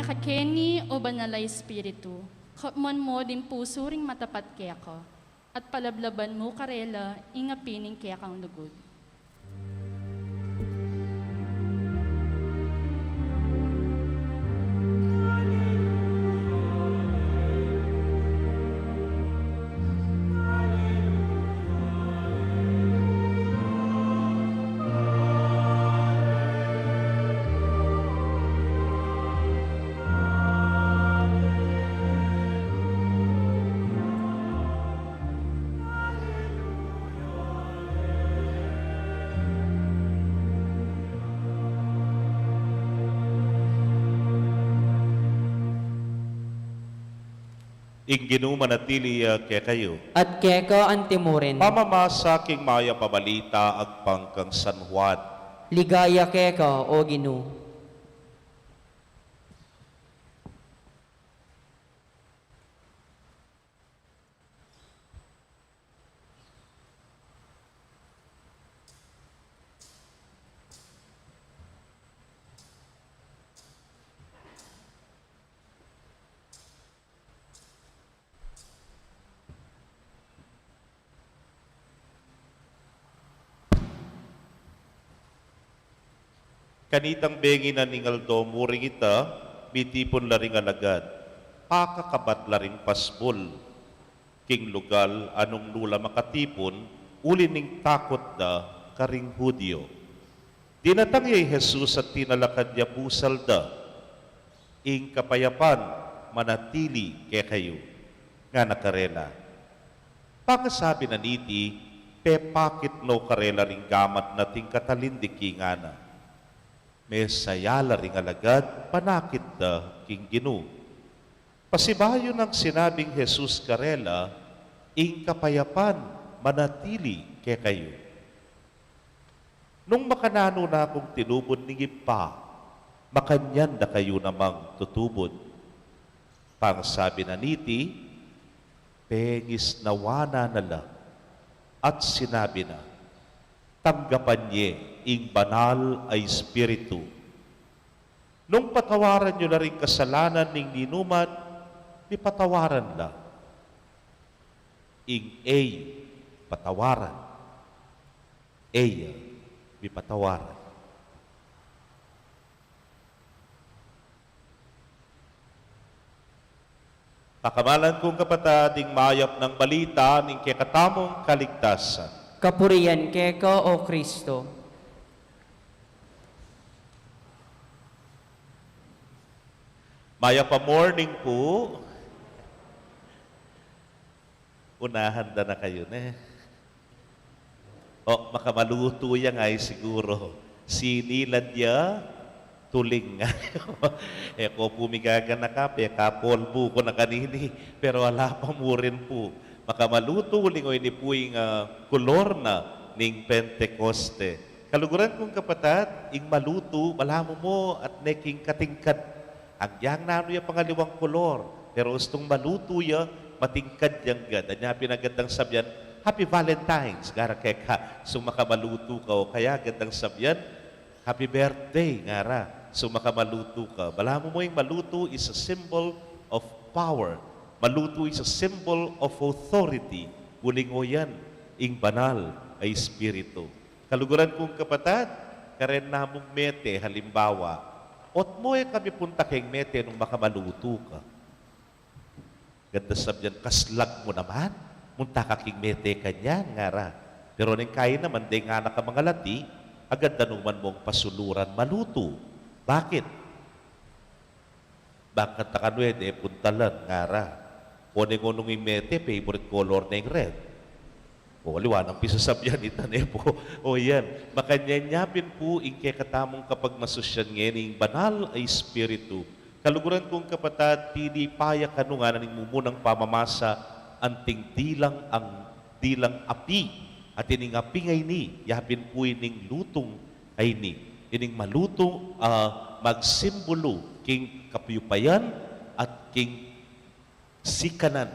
Kakeni o banal na espiritu, kapman mo din puso ring matapat kaya ka, at palablaban mo karela, ingapining kaya kang lugod. ing ginumanatili kay kayo. At keka ang timurin. Pamamasa king maya pabalita agpang kang San Juan. Ligaya keka o Ginu. Kanitang bengi na ningaldo muring ita, bitipon laring alagad, pakakabat laring pasbol. King lugal anong nula makatipon, uli ning takot da karing Hudyo. Dinatangyay Jesus at tinalakad niya pusal da, ing kapayapan manatili kay kayo, nga nakarela. Pangasabi na niti, pepakit no karela ring gamat nating katalindiki nga na. May sayala ring alagad, panakit da king Ginu. Pasibayo ng sinabing Jesus karela, ing kapayapan manatili kay kayo. Nung makanano na akong tinubod ni Ipa, makanyan na kayo namang tutubod. Pangsabi na niti, pengis nawana nala, at sinabi na, tanggapan niya ing banal ay Espiritu. Nung patawaran nyo na rin kasalanan ning ninuman, di patawaran la. Ing ay patawaran. Eya, di patawaran. Pakamalan kong kapatading mayap ng balita ning kekatamong kaligtasan. Kapurian keka o Kristo. Maya pa morning po. Unahan na kayo na. O, makamaluto yan ay siguro. Sinilan niya, tuling nga. Ko pumigagan na kape, kapolbo ko na kanini. Pero wala pa mo rin po. Makamaluto, lingoy ni po yung kolor na ning Pentecoste. Kaluguran kong kapatat, ing maluto, malamo mo at neking katingkad. Ang yang nano yung pangaliwang kolor. Pero gustong maluto ya, matingkad yang gad. Anya pinagandang sabyan, Happy Valentine's, gara keka. So makamaluto ka o kaya gandang sabyan, Happy Birthday, ngara. So makamaluto ka. Malamo mo yung maluto is a symbol of power. Maluto is a symbol of authority. Uling o yan, ing banal ay Espiritu. Kaluguran kong kapatad, karen namong mete, halimbawa, ot mo kami punta keng mete nung makamaluto ka. Ganda sabyan, kaslag mo naman. Munta ka king mete kanyan, ngara. Pero ning kain naman, di nga na ka mga lati, agad nanuman mong pasuluran maluto. Bakit? Bakit takanwede, puntalan, ngara. O nung imete, favorite color na yung red. O liwanang pisasabyan itan po. O yan. Makanyanyapin po ing kekatamong kapag masusyan ngayon banal ay Espiritu. Kaluguran kong kapatad, pili paya kanungan ning mumunang pamamasa anting ang dilang api. At ining api ngay ni, yapin po ining lutong ay ni. Ining malutong magsimbolo king kapayupayan at king sikanan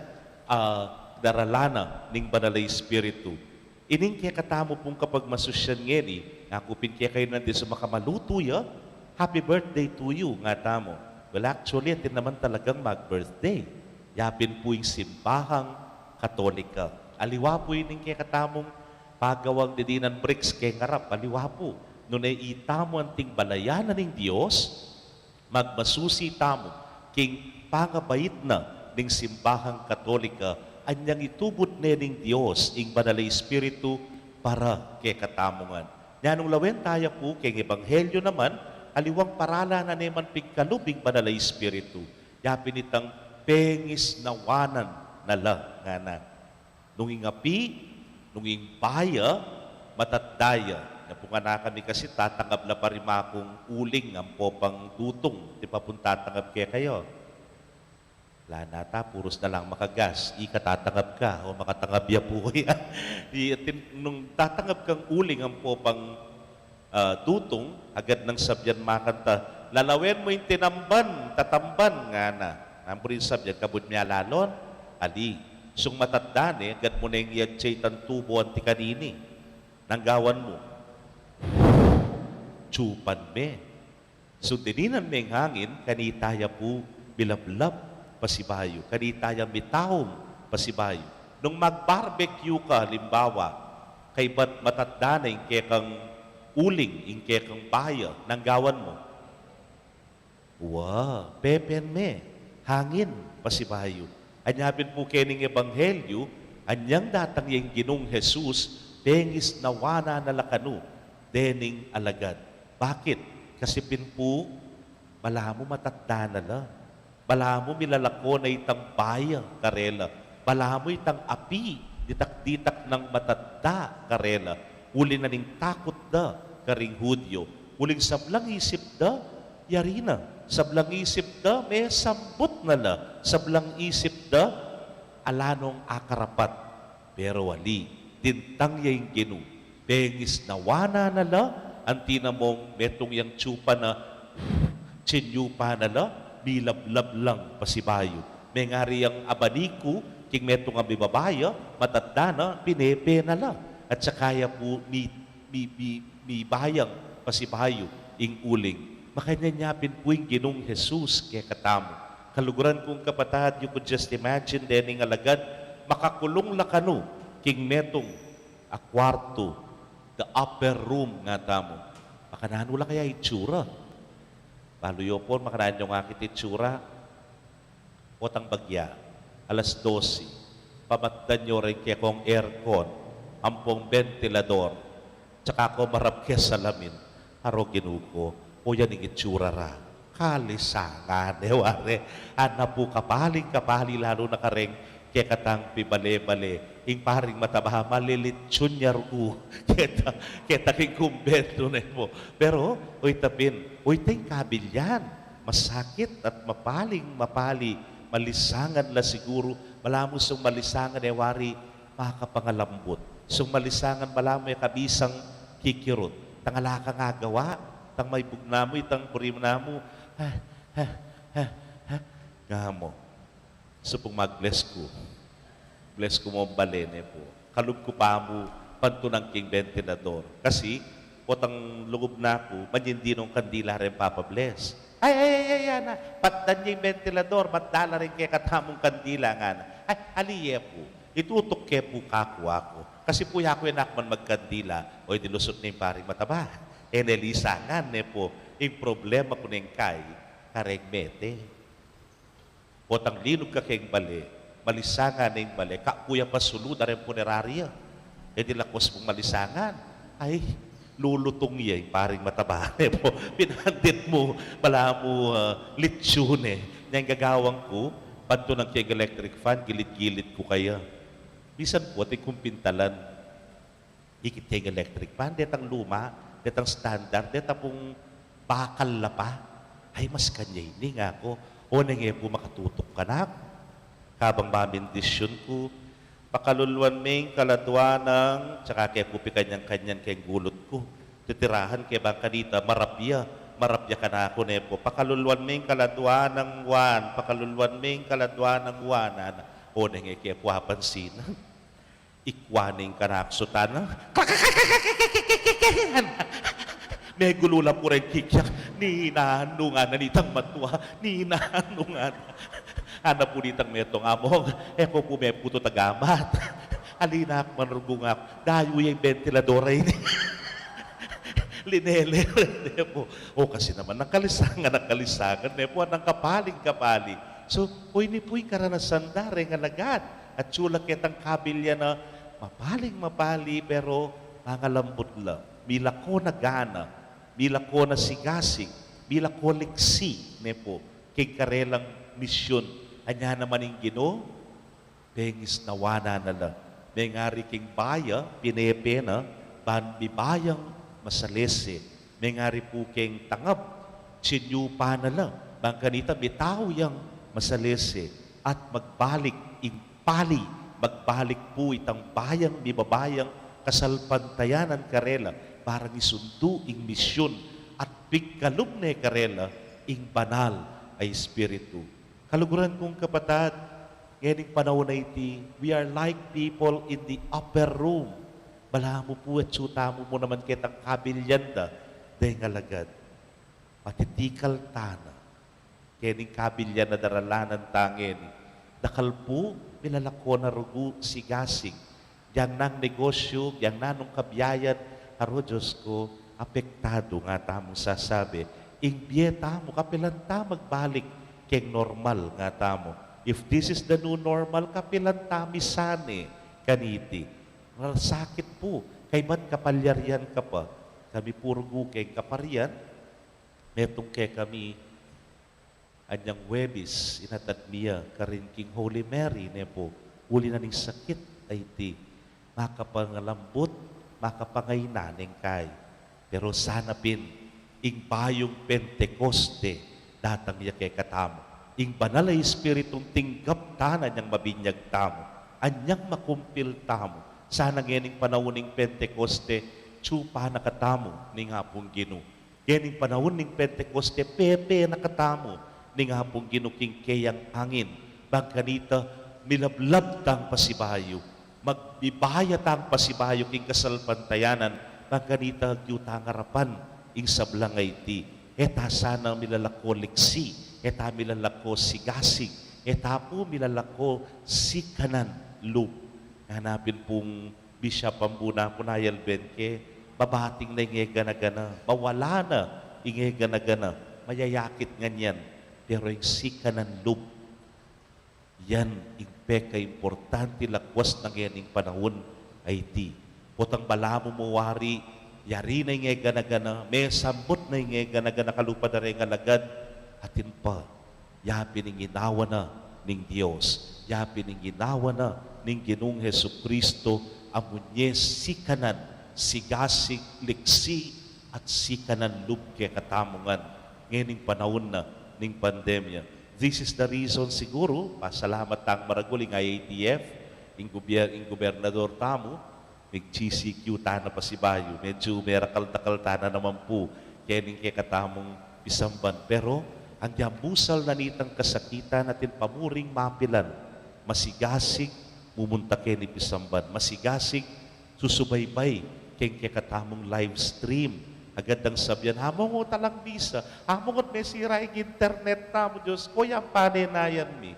daralana ning banalay Espiritu. Ining kaya katamo pong kapag masusyan ngeni, nakupin kaya kayo nandiyan sa makamaluto ya, happy birthday to you, nga tamo. Well, actually, atin naman talagang mag-birthday. Yapin po yung simbahang Katolika. Aliwa po ining kaya katamong pagawang didinan bricks kay ngarap. Aliwa po. Noon ay itamo ang ting balayanan ng Diyos, magmasusi tamo, king pangabait na ning simbahang Katolika, anyang itubot ning Dios ing banalay Espiritu para kay katamungan. Nyanong lawen tayo po kay Ebanghelyo naman, aliwang parala na neman pigkalubing banalay Espiritu. Yapin itang pengis nawanan nala nga na. Nung ingapi, nung baya, matatdaya. Na po nga na kami kasi tatangab na pa rin akong uling ang popang dutong. Di pa pong tatangab kaya kayo. Wala nata, puros na lang makagas. Ikatatangab ka o makatangab ya po. Nung tatangab kang uling ang popang dutong, agad ng sabyan makanta, lalawen mo yung tinamban, tatamban nga na. Nampun yung sabyan, kabut niya lalon, ali. Sung matandaan agad mo na yung yadjay tantubo ang tikanini. Nanggawan mo. Chupan me. So dininan me yung hangin, kanitaya po bilablab pasibayo. Kanitaya mitahom pasibayo. Nung mag-barbecue ka, limbawa, kay ba't matanda na yung kekang uling, yung kekang baya, nanggawan mo. Wow, pepen me, hangin pasibayo. Anyapin po kening ebanghelyo, anyang datang yung ginong Jesus, dengis nawana na lakano, dening alagad. Bakit? Kasi pinpo, bala mo matanda na la. Bala mo milalako na itang baya, karela. Bala mo itang api, ditak-ditak ng matanda, karela. Uli na ning takot da, karing Hudyo. Uling sablang isip da, yari na. Sablang isip da, may sambot na la. Sablang isip da, alanong akarapat. Pero wali, tintang yung ginu. Bengis nawana na la, antina mong metong yung tsupa na chinyupa na la, bilablab lang pasibayo. May ngari ang abaniku, king metong ang bibabaya, matanda na, pinepe na la. At sakaya po, mi bayang pasibayo, ing uling. Makanyanyapin po yung ginong Jesus kaya katamo. Kaluguran kong kapatad, you could just imagine dening alagad, makakulong lakano, king metong a kwarto, the upper room nga tamo. Makanano lang kaya itsura. Paluyo po, makanaan yung akit itsura. Otang bagya, alas 12. Pamatdan nyo rin kaya kong aircon, ampong ventilador, tsaka ako marapkes salamin. Haro ginuko, o yan yung itsura ra. Kalisangan, ware. Ana po kapaling, lalo na kareng kaya katang pibale-bale. Ing paring matabaha, malilitsyon niya ru. Kaya king kumbento na mo. Pero, uy tapin, uy tayong kabilyan. Masakit at mapali. Malisangan la siguro. Malamo sung malisangan wari, makapangalambot. Sung malisangan, malamo yung kabisang kikirot. Tangala ka nga gawa. Tang may bugnamo, itang burim na mo. Gamo. So pong mag-bless ko. Bless ko mo balene po. Kalub ko pa mo pantunang king ventilador. Kasi, potang lugub na ako, manyindi nung kandila rin papabless. Ay, na. Patdan niya yung ventilador, matdala rin kaya katamong kandila nga na. Ay, aliye po. Itutok kaya po kakuha ko. Kasi po ako yung nakman magkandila, o dilusot na yung paring mataba. Nelisangan po. Yung problema ko na yung kay, karengmete. Potang linog ka kayong bali, malisangan na yung bali, kakuya pa sulod na rin punerarya. Dilakos mong malisangan. Ay, lulutong yan, paring mataba. Po, pinandit mo, bala mo litsyon Yung gagawang ko, panto ng kayong electric fan, gilid-gilid ko kaya. Bisan po, ating kumpintalan. Ikit kayong electric fan, detang luma, detang standard, detang pong bakal na pa. Ay, mas kanya ini nga ako. O nangyay po makatutok ka na. Habang mamindisyon ko, pakaluluan ming kaladwanang, tsaka kaya pupi kanyang kay gulot ko. Titirahan kaya bang kanita, marapya ka na ako nepo. Pakaluluan ming kaladwanang wan, pakaluluan ming kaladwanang wanan. O nangyay kaya po hapansinan. Ikwaning karaksutan. May gulula po rin kikyak. Ninanungan na nitang matwa. Ninanungan. Hanap po nitang metong among. Eko po may puto tagamat. Alinak manrugungak. Dayo yung ventiladora yun. Linele. Po. O kasi naman, nakalisangan. Po, nang kapali. So, ni po'y karanasan da rin alagad. At sulak kitang kabilya na mapali, pero nangalambot lang. Mila ko na gana. Mila ko na sigasig. Mila ko liksi. Po, kay karelang misyon. Anya naman yung Ginoo, bengis nawana na lang. May ngari king baya, pinepe na, bibayang masalese. May ngari po king tangab, chinyupa na lang. Bang kanita, bitaw yung masalese. at magbalik ing pali, magbalik po itang bayang bibabayang kasalpantayanan karela, parang isundu ing misyon at pigkalubne karela ing banal ay Espiritu. Kaluguran kong kapatid, ngayon panahon na iti, we are like people in the upper room. Bala mo po at sutamo mo naman kitang kabilyanda, dahil ngalagad, patitikal tana, kening kabilyan na daralanan tangin, dakal po, milalako na rugo sigasig, yang nang negosyo, yang nanong kabiyayan, haro Diyos ko, apektado nga tamong sasabi, ing biyeta mo, kapilanta magbalik, keng normal nga tamo. If this is the new normal, kapilanta misane, kaniti. Sakit po, kay ba't kapalyarian ka pa? Kami puro kay kaparian, metong kay kami, anyang Webis, inatad niya, karin King Holy Mary, nepo, uli na ning sakit, ay ti, makapangalambot, makapangaynaning kay. Pero sana pin, ing bayong Pentecoste, datang niya kay katamo. Ing banal ay Espiritong tinggap tanan niyang mabinyag tamo. Anyang makumpil tamo. Sana ngayon panahon ng Pentecoste, tsupa nakatamo ning hapong Gino. Ngayon panahon ng Pentecoste, pepe nakatamo ning hapong Gino king kayang angin. Bagkanita, milablab tang pasibayo. Magbibaya tang pasibayo king kasalpantayanan. Bagkanita, gyutang harapan ing sablangay ti. Eta sana milalako liksi, eta milalako sigasig, eta po milalako sikanan loop. Hanapin pong Bishop Pambuna po na Yalbenke, babating na inge gana-gana, mawala na inge gana-gana, mayayakit nganyan, pero yung sikanan loop, yan, impeka importante lakwas ng yaning panahon ay ti. Potang balamo mo wari, yari na inge gana-gana, may sambot na inge gana-gana kalupa na rin alagad, atin pa, yapin ng ginawa na ning Diyos, yapin ng ginawa na ning Ginong Hesukristo, amunye sikanan, sigasig, liksi, at sikanan lubke katamungan. Ngayon panahon na ning pandemya. This is the reason siguro, pasalamat tang maraguling IATF, ing gobernador tamo, mag-GCQ tana pa si Bayo. Medyo merakal-takal tana naman po. Kening kay katamong pisamban. Pero, ang yamusal na nitang kasakitan natin pamuring mapilan. Masigasig, mumunta kay ni pisamban. Masigasig, susubaybay kay katamong live stream. Agad ang sabyan, hamongot talang bisa. Hamongot may sira yung internet na mo, Diyos ko, yung panenayan mi.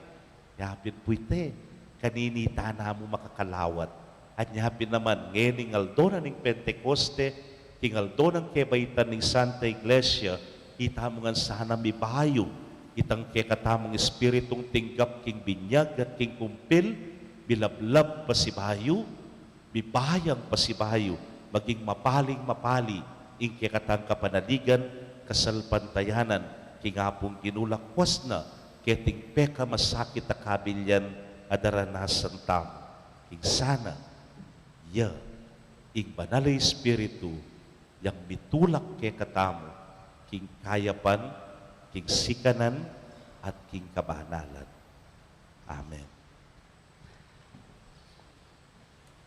Yapin po ite. Kaninita na mo makakalawat. At yapin naman, ngayon aldo na ng Pentecoste, tingaldo ng kebaitan ng Santa Iglesia, kita mo nga sana mibayo, itang kekatamong Espiritong tinggap king binyag at king kumpil, bilablab pasibayo, bibayang pasibayo, maging mapaling-mapali, ing kekatang kapanaligan, kasalpantayanan, kingapong ginulakwas na, keting peka masakit na kabilyan, adaranasan tamo. Ing sana, ing banal Espiritu, yang mitulak kay katamo, king kayapan, king sikanan, at king kabanalan. Amen.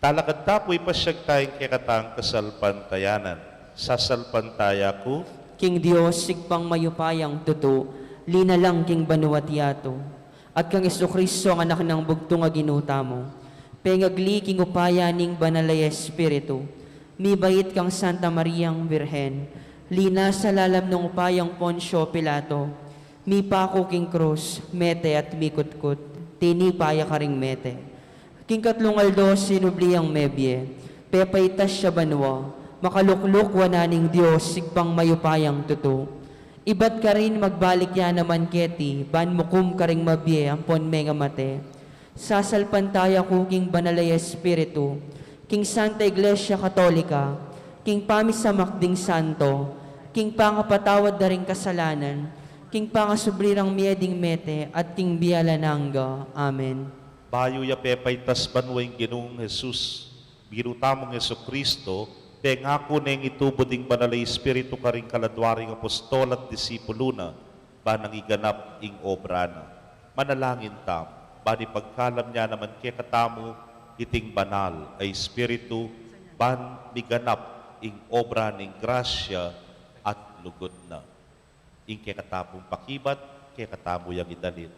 Talakad tapo'y pasyag tayong kay katang kasalpantayanan. Sasalpantaya ko, King Dios, sigpang mayupayang tuto, linalang king banuat yato, at kang Isokristo ang anak ng bugtong aginuta mo, pengagli king upaya ning banalay Espiritu, mibait kang Santa Mariang Birhen, lina sa lalam ng upayang Poncio Pilato, mi pako king krus, mete at mikutkut, tinipaya ka ring mete. King katlong aldo, sinubliang mebye, pepaitas siya banwa, makalukluk wananing Diyos, sigpang mayupayang tuto. Ibat ka rin magbalik yan naman keti, ban mukum ka ring mabye, ampon menga mate. Sasalpantaya ko king banalay Espiritu, king Santa Iglesia Katolika, king pamisamakding santo, king pangapatawad na ring kasalanan, king pangasubrirang mieding mete, at king biyalananga. Amen. bayo ya pepaitas banweng Ginong Jesus, birutamong Hesukristo, pengako neng ituboding banalay Espiritu karing kaladwaring apostol at disipulo na, banang iganap ing obra na. Manalangin tam. bani pagkalam niya naman kaya katamu, iting banal ay Espiritu, ban miganap ing obra ning grasya at lugod na. Ing kaya katapong pakibat, kaya katamu yang idalit.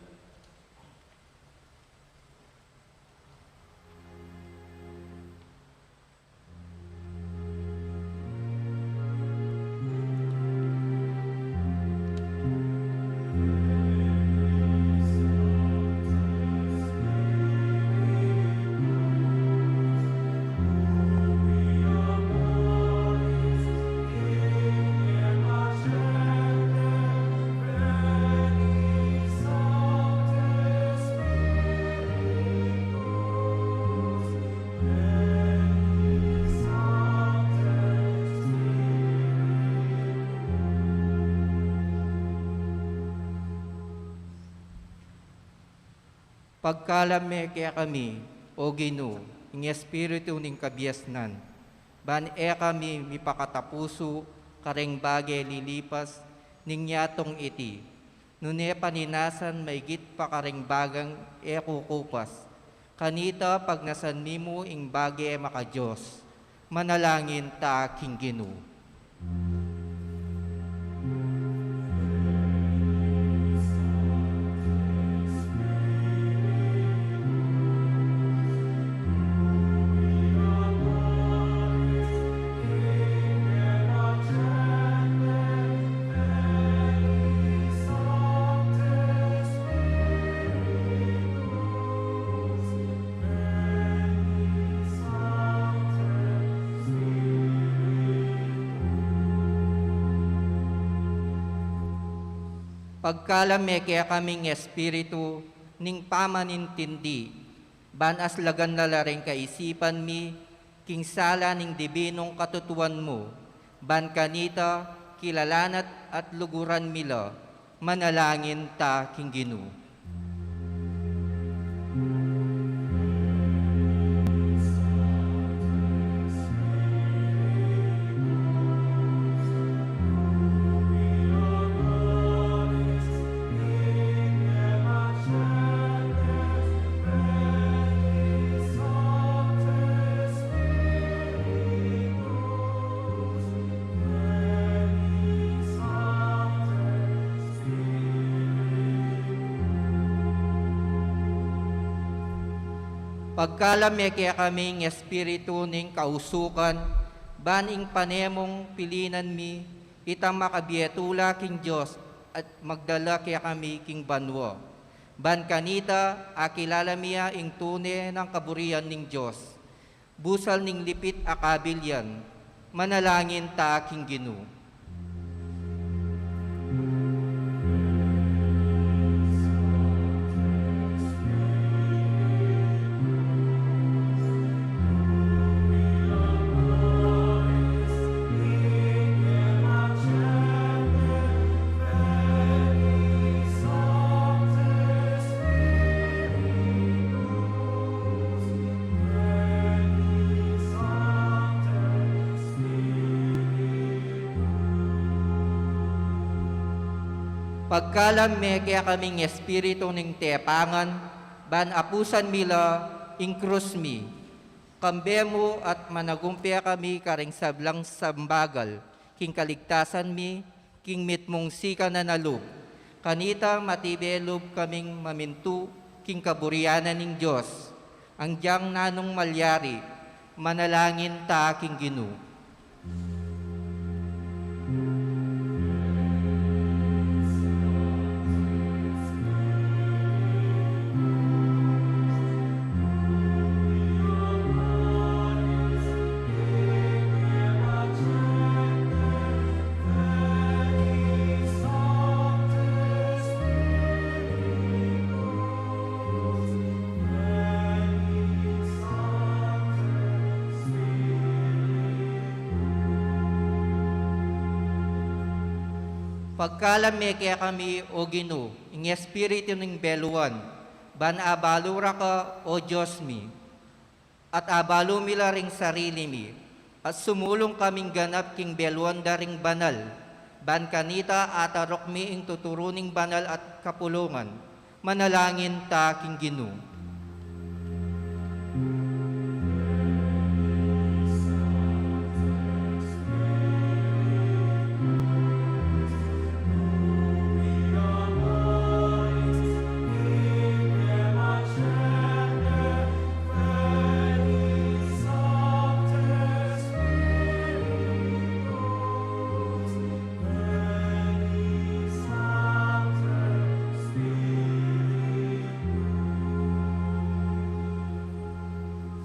Pagkalame kaya kami, o Ginoo, ing espiritu ning kabiasnan, ban kami mipakatapuso, kareng bagay lilipas, ning yatong iti, nune paninasan maigit pa kareng bagang kukupas, kanita pag nasan nimo ing bagay makajos, manalangin ta king Ginoo. Pagkalame kaya kaming espiritu, ning pamanintindi, ban aslagan na laring kaisipan mi, king sala ning dibinong katutuan mo, ban kanita, kilalanat at luguran mila, manalangin ta king Ginoo. Pagkalame kaya kaming espiritu ning kausukan, baning panemong pilinan mi, itang makabietula king Diyos at magdala kaya kami king banwa. Ban kanita, akilala miya ing tune ng kaburian ning Diyos. Busal ning lipit akabilyan, manalangin ta king Ginoo. Pagkalame kaya kaming espiritu ning tepangan, ban apusan mila ing krus mi. Kambemo at managumpia kami karing sablang sambagal, king kaligtasan mi, king mitmong sika na nalub. Kanita matibelob kaming mamintu, king kaburianan ning Diyos. Ang diyang nanong malyari, manalangin ta king Ginoo. Pagkalame kaya kami, o Ginoo, ing espiritu ning beluan, ban abalura ka, o Diyos mi, at abalo mila ring sarili mi, at sumulong kaming ganap king beluan daring banal, ban kanita atarok mi ing tuturuning banal at kapulungan, Manalangin ta king Ginoo.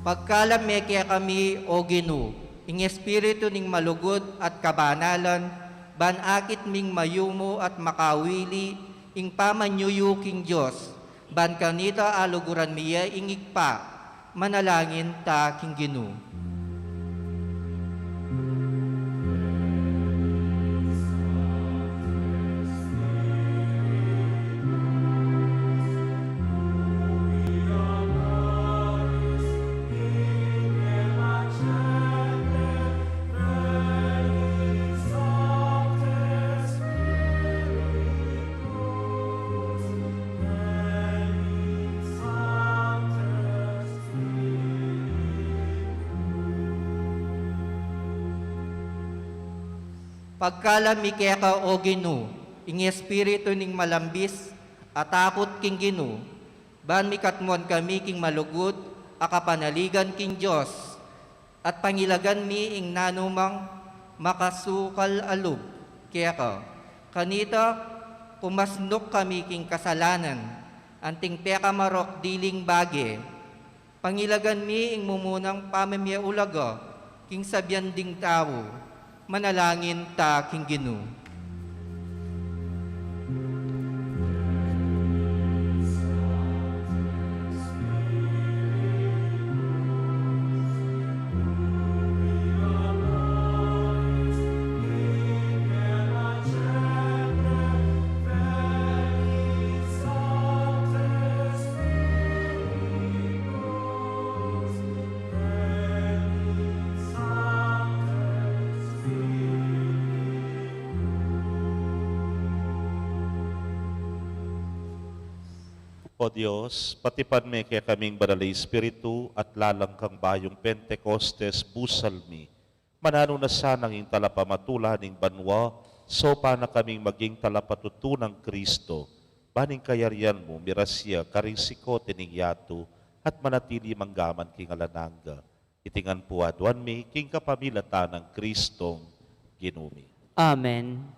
Pagkalame kaya kami, O Ginoo, ing espiritu ning malugod at kabanalan, ban akit ming mayumo at makawili, ing pamanyuyuking Diyos, ban kanita aluguran miya ingig pa, manalangin ta king Ginoo. Pagkalami kaya ka, O Ginoo, ing espiritu ning malambis, atakot king Ginoo, ban mikatmuan kami king malugod, akapanaligan king Diyos, at pangilagan mi ing nanumang makasukal alub, kaya ka, kanita kumasnok kami king kasalanan, anting peka marok diling bage, pangilagan mi ing mumunang pamamya ulaga, king sabyan ding tao, manalangin ta king Ginoo. O Diyos, patipan me kaya kaming banalay Espiritu at lalang kang bayong Pentecostes busalmi. Manano na sanang ing talapamatula ning banwa, sopa na kaming maging talapatutunang Kristo. Baning kayarian mo, mirasya, karisiko, tinigyato, at manatili manggaman king alananga. Itingan po adwan mi, king kapamilata ng Kristong Ginumi. Amen.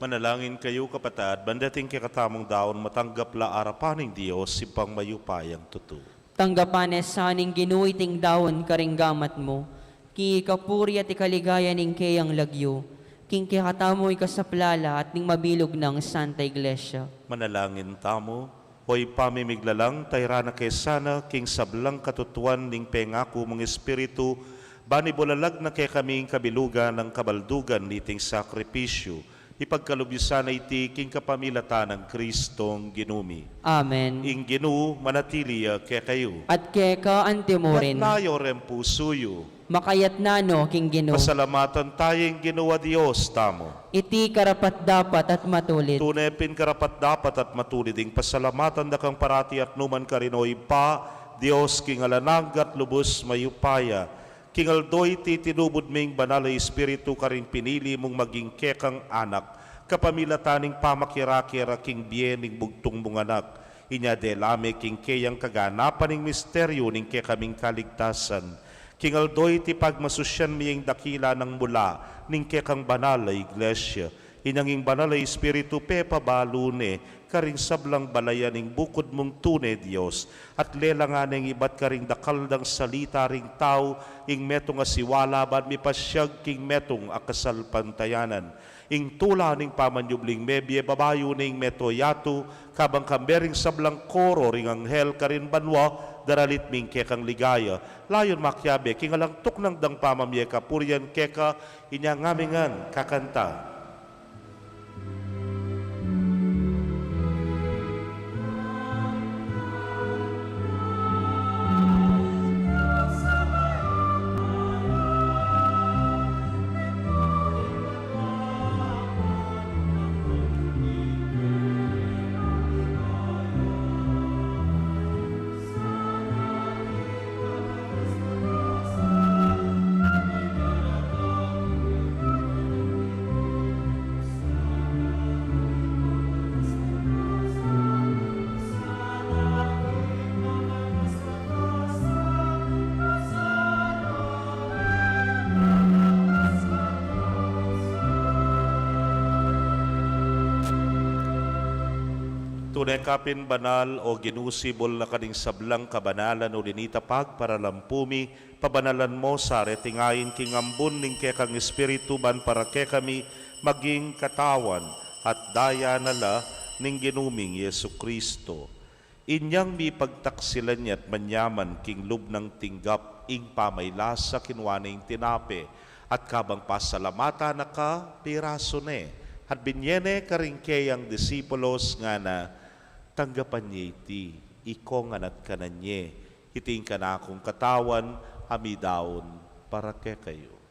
Manalangin kayo kapatad, bandating kakatamong daon matanggap la arapaning Diyos si pangmayupayang tutu. Tanggapanes saning ginuiting dawon karinggamat mo, ki kapuri at ikaligaya ning kayang lagyo, king kikatamoy kasaplala at ning mabilog ng Santa Iglesia. Manalangin tamo, hoy pamimiglalang tayrana kesana king sablang katutuan ning pengako mong espiritu, bani bulalag na kay kaming kabilugan ng kabaldugan niting sakripisyo, ipagkalubisan na iti king kapamilata ng Kristong ginumi. Amen. Ing ginu manatiliya kay kayo. At keka antimorin, Natlayo ren pusuyo. makayat nano king Ginoo. Pasalamatan tayong ginawa Diyos tamo. Iti karapat dapat at matulit. Tunepin karapat dapat at matuliding pasalamatan da kang parati at numan karinoy pa, Diyos king alanag at lubos mayupaya. King aldoy ti tinubod ming banal na espiritu karing pinili mong maging kekang anak, kapamilataning pamakira-kira king biening bugtong mong anak. Inya delame king keyang kaganapan ning misteryo ning kekaming kaligtasan. King aldoy ti pagmasusyan miyeng dakila ng mula ning kekang banal na iglesia. Inanging banal na espiritu pepabalune karing sablang balayan ning bukod mong tune Dios at lelangan ning ibat karing dakaldang salita ring tao ing metong asiwala ban mipasyag king metong akasal pantayanan ing tula ning pamanyubling mebye babayo ning meto yatu kabang kambering sablang koro ring anghel karin banwa daralit ming kekang ligaya layon makyabe king alang tuknang dang pamamye kapuryan keka inya ngamingan kakanta. Tunay kapin banal o ginusibol na kaning sablang kabanalan o linitapag para lampumi, pabanalan mo sa retingayin king ambon ning kekang espiritu ban para kekami maging katawan at daya nala ning ginuming Yesu Kristo. Inyang mi pagtaksilan niya't manyaman king lubnang tinggap ing pamaylasa kinwaning tinape at kabang pasalamata na ka piraso ne at binyene karingkeyang disipulos nga na tanggapan niya iti, ikongan at kananye, iting kanakong katawan, amidaon, para kay kayo.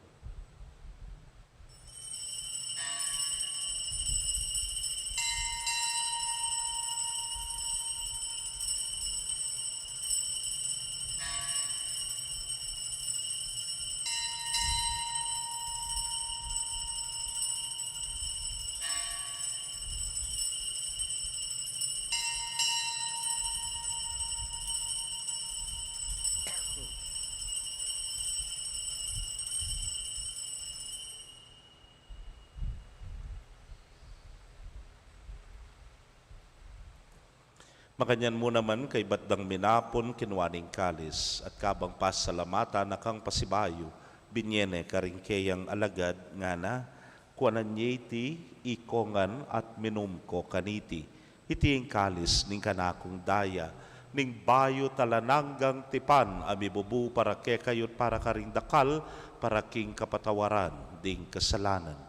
Makanyan mo naman kay batdang minapon kinwaning kalis at kabang pasalamata na kang pasibayo, binyene karingkeyang alagad nga na, kuanan niya iti, ikongan at minumko kaniti. Iti ang kalis ning kanakong daya, ning bayo talananggang tipan, amibubu para kekayot para karing dakal, para king kapatawaran, ding kasalanan.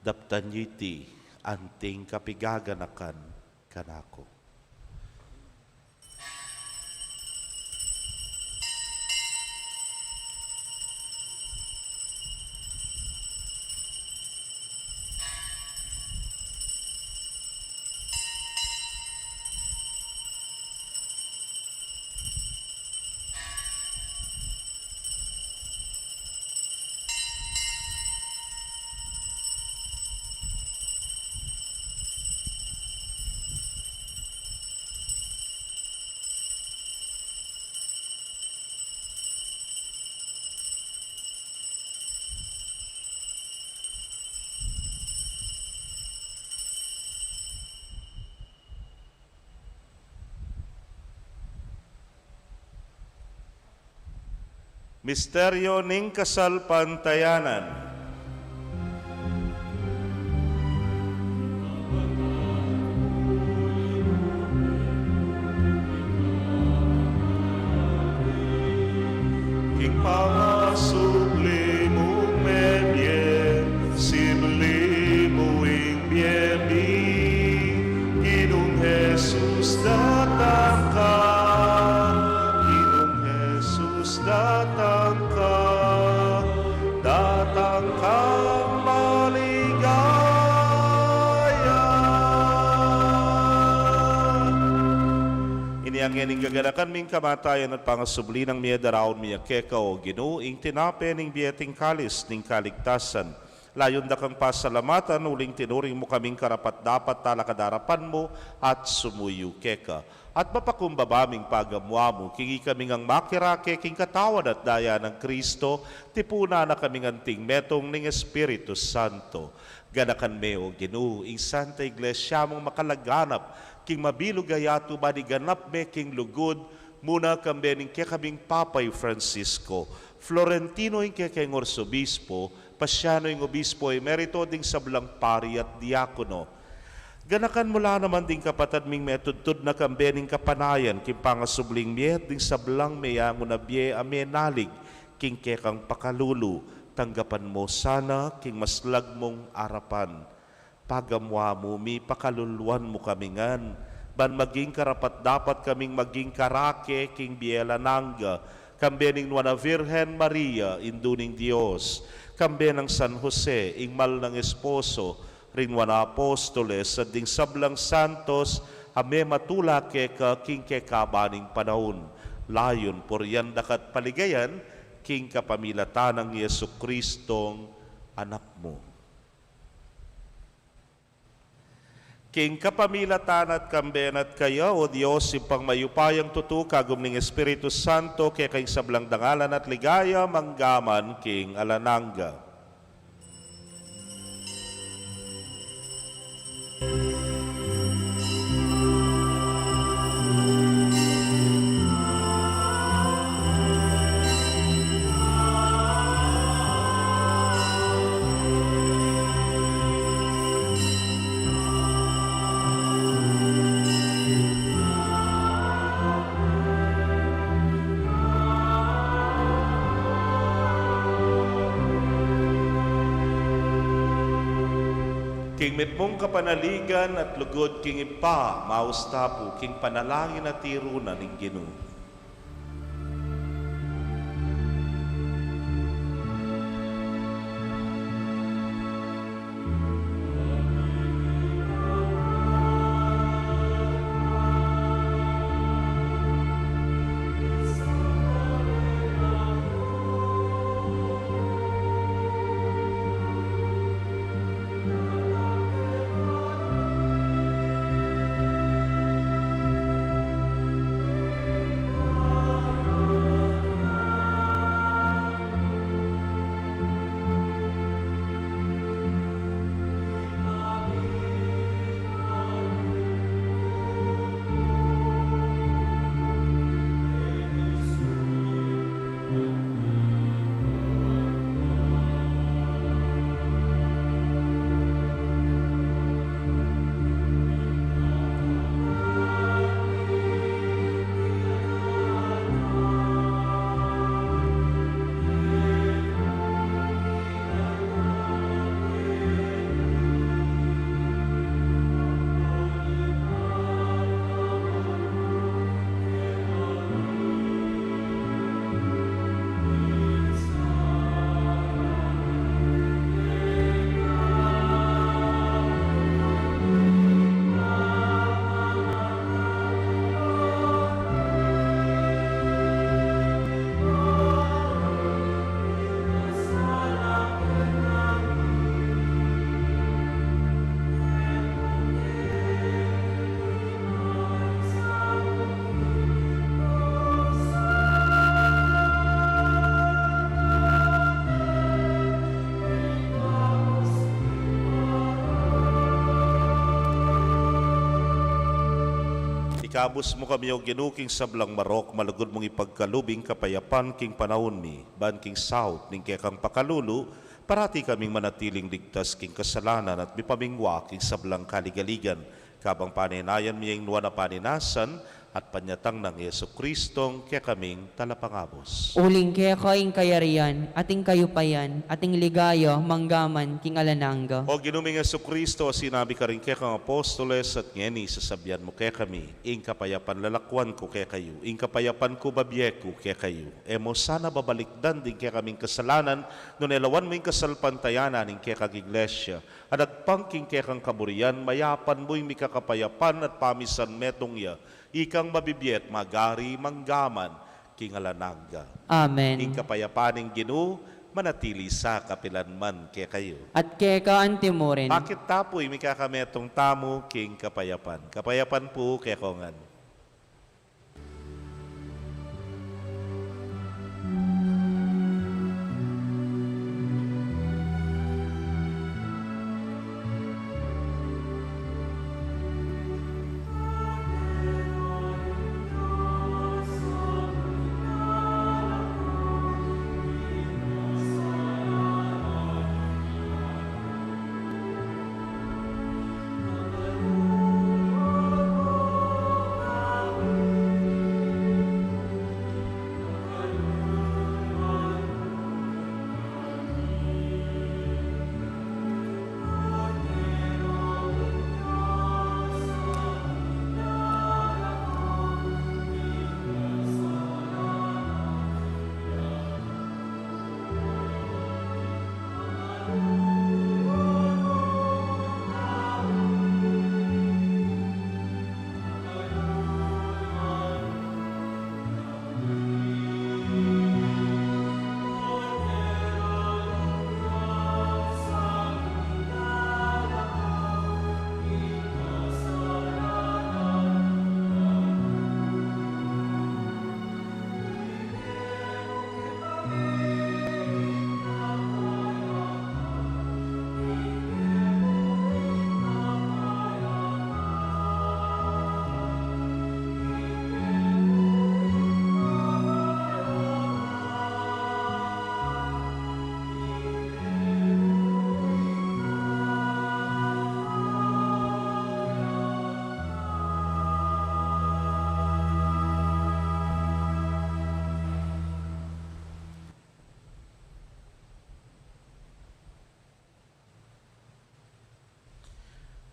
Daptan niya iti, anting kapigaganakan kanako. Misteryo ning kasalpantayanan. King pangasublimong medye, siblimuing biyemi, Ginong Jesus datang ka, Ginong Jesus datang ka, datang kang maligaya. Iniangin ing gaganakan ming kamatayan at pangasubli ng miya daraon miya keka o Ginoo ing tinape ning biyeting kalis ning kaligtasan. Layon da kang pasalamatan, uling tinuring mo kaming karapat dapat talakadarapan mo at sumuyo keka. At mapakumbabaming pagamwa mo, kingi kaming ang makirake king katawad at daya ng Kristo, tipuna na kaming anting metong ning Espiritu Santo. Ganakan me o Ginoo ing Santa Iglesia mong makalaganap, king mabilugayato maniganap me king lugod, muna kambe ning kaming Papay Francisco, Florentino ing kekeng Orsobispo, Pasyano ing Obispo Emerito ding sablang pari at diakono. Ganakan mula naman ding kapatad ming metudtud na kambe ning kapanayan, king pangasubling miet ding sablang meyango na biye amenalig, king kekang pakalulu, tanggapan mo sana king maslag mong arapan. Pagamwa mo, mi pakaluluan mo kamingan, ban maging karapat dapat kaming maging karake king biela nangga, kambe ning Nuana Virgen Maria, induning Dios, kambe ng San Jose, ingmal ng esposo, rin wana apostoles, at ding sablang santos, ame matulake ka king kekabaning panahon. Layon, poryan dakat paligayan, king kapamilatan ng Yesu Kristong anak mo. King kapamilatan at kamben at kayo, o Diyos, ipang mayupayang tutu, kagum ning Espiritu Santo, kaya kayong sablang dangalan at ligaya, manggaman, king alananga. King mitmong kapanaligan at lugod king ipa, maustapo, king panalangin at tirunan ng Ginoo. Ikabus mo kami o ginuking sablang marok, malagod mong ipagkalubing kapayapan king panahon mi, ban king sahot, ning kekang pakalulu, parati kaming manatiling ligtas king kasalanan at mipamingwa king sablang kaligaligan, kabang paninayan miyang nuwa na paninasan, at panyatang ng Yesu Kristong kaya kaming talapangabos. Uling kaya kaing kayarian, ating kayupayan, ating ligaya, manggaman, king alananga. O ginuming Yesu Kristo, sinabi ka rin kaya kang apostoles at ngeni sasabihan mo kaya kami, ing kapayapan lalakwan ko kaya kayo, ing kapayapan ko babyeku kaya kayo. Emo sana babalikdan din kaya kaming kasalanan, nun elawan mo yung kasalpantayanan ing kaya kag iglesia, at agpangking kaya kang kaburian, mayapan mo yung mikakapayapan at pamisan metong ya, ikang mabibiyet, magari, manggaman, king alananga. Amen. Ing kapayapaning Ginoo, manatili sa kapilanman kaya kayo. At kaya ka antimorin. Bakit tapoy may kakametong tamo king kapayapan? Kapayapan po kaya kongan.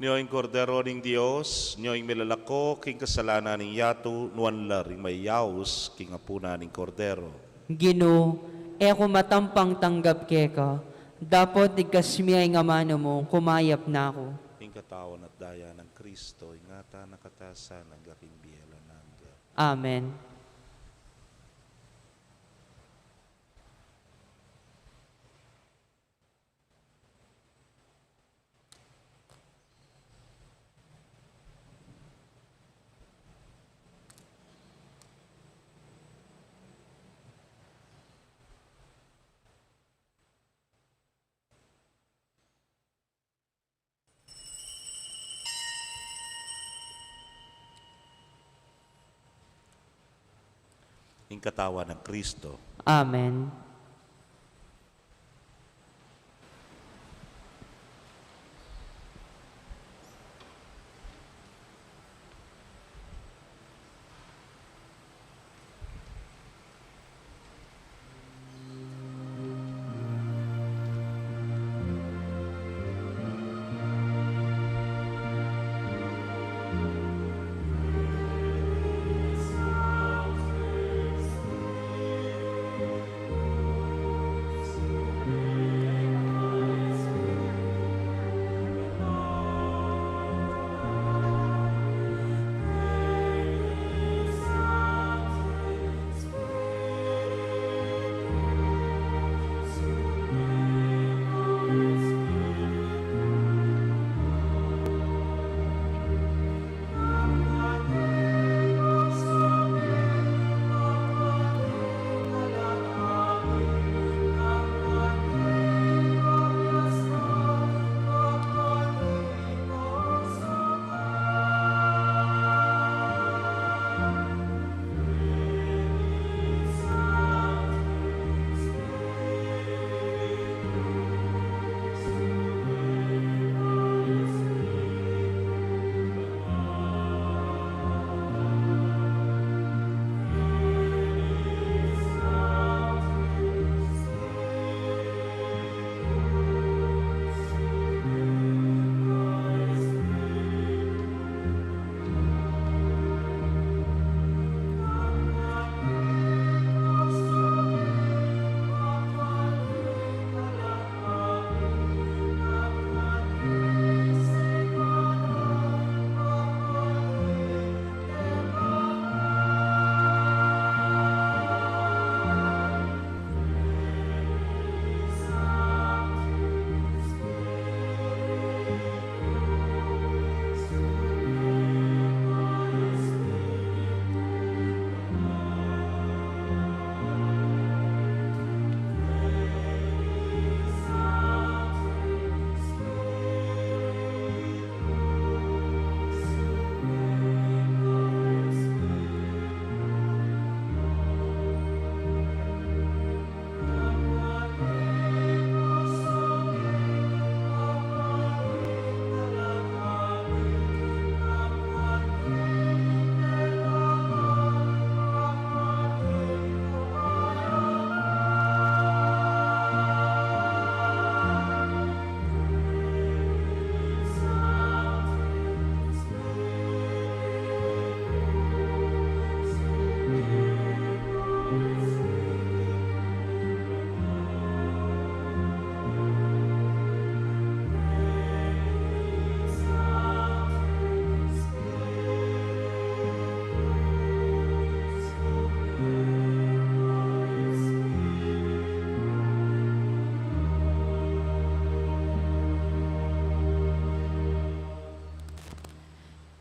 Niyo'y kordero ning Dios, niyo'y milalako, king kasalanan ning yato, nuan laring may yaus, king apuna ning kordero. Gino, ako matampang tanggap keka. Dapat ikasmiyay nga mano mo, kumayap na ako. King katawan at daya ng Kristo, ingata nakatasa ng aking biyalananga. Amen. Ing katawan ng Kristo. Amen.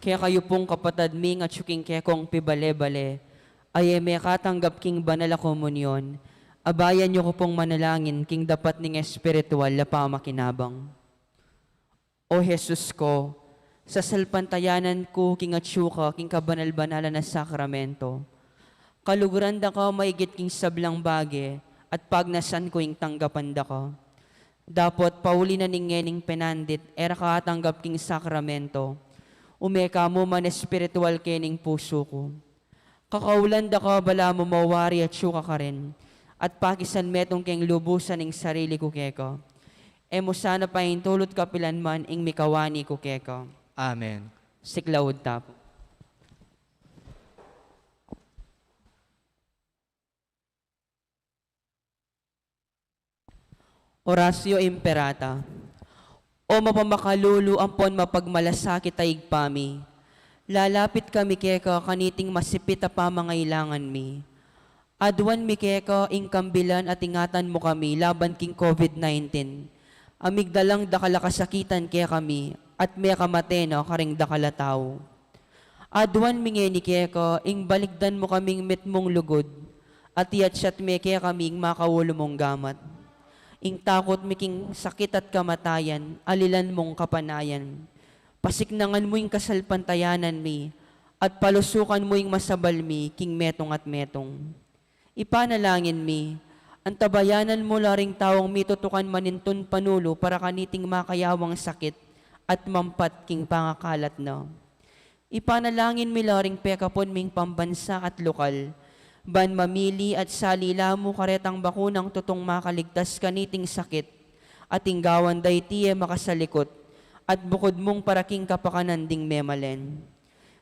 Kaya kayo pong kapatad mi nga tsuking kekong pibale-bale, ay may katanggap king banal a komunyon, abayan niyo ko pong manalangin king dapat ning espiritual na pamakinabang. O Jesus ko, sa salpantayanan ko king atsuka king kabanal-banala na sakramento, kaluguran da ka maigit king sablang bage, at pagnasan ko ing tanggapan da ka. Dapat pauli na ningening penandit, era katanggap king sakramento, umeka mo man espiritual kening puso ko. Kakaulan da ka bala mo mawari at syuka ka rin, at pakisan metong keng lubusan ing sarili ko keka. Emo sana pa tulot kapilan man ing mikawani ko keka. Amen. Siklawod tapo. Orasyo Imperata. O mapamakалulu ampon mapagmalasakit taig pami. Lalapit kami keka kaniting masipit a pamangailangan mi. Adwan mi keka ing kambilan at ingatan mo kami laban king COVID-19. Amigdalang dakalakasakitan kaya kami at may kamateno karing dakalataw. Adwan mi ngeni keka ing balikdan mo kaming mitmong lugod at iyatsat mi kaya kaming makawulo mong gamat. Ing takot miking sakit at kamatayan, alilan mong kapanayan. Pasiknangan mo ing kasalpantayanan mi, at palusukan mo ing masabal mi, king metong at metong. Ipanalangin mi, antabayanan mo laring tawang mitutukan maninton panulo para kaniting makayawang sakit at mampat king pangakalat na. Ipanalangin mi laring pekapon ming pambansa at lokal, ban mamili at salila mo karetang bakunang tutong makaligtas kaniting sakit, at inggawan day tiye makasalikot, at bukod mong paraking kapakanan ding memalen.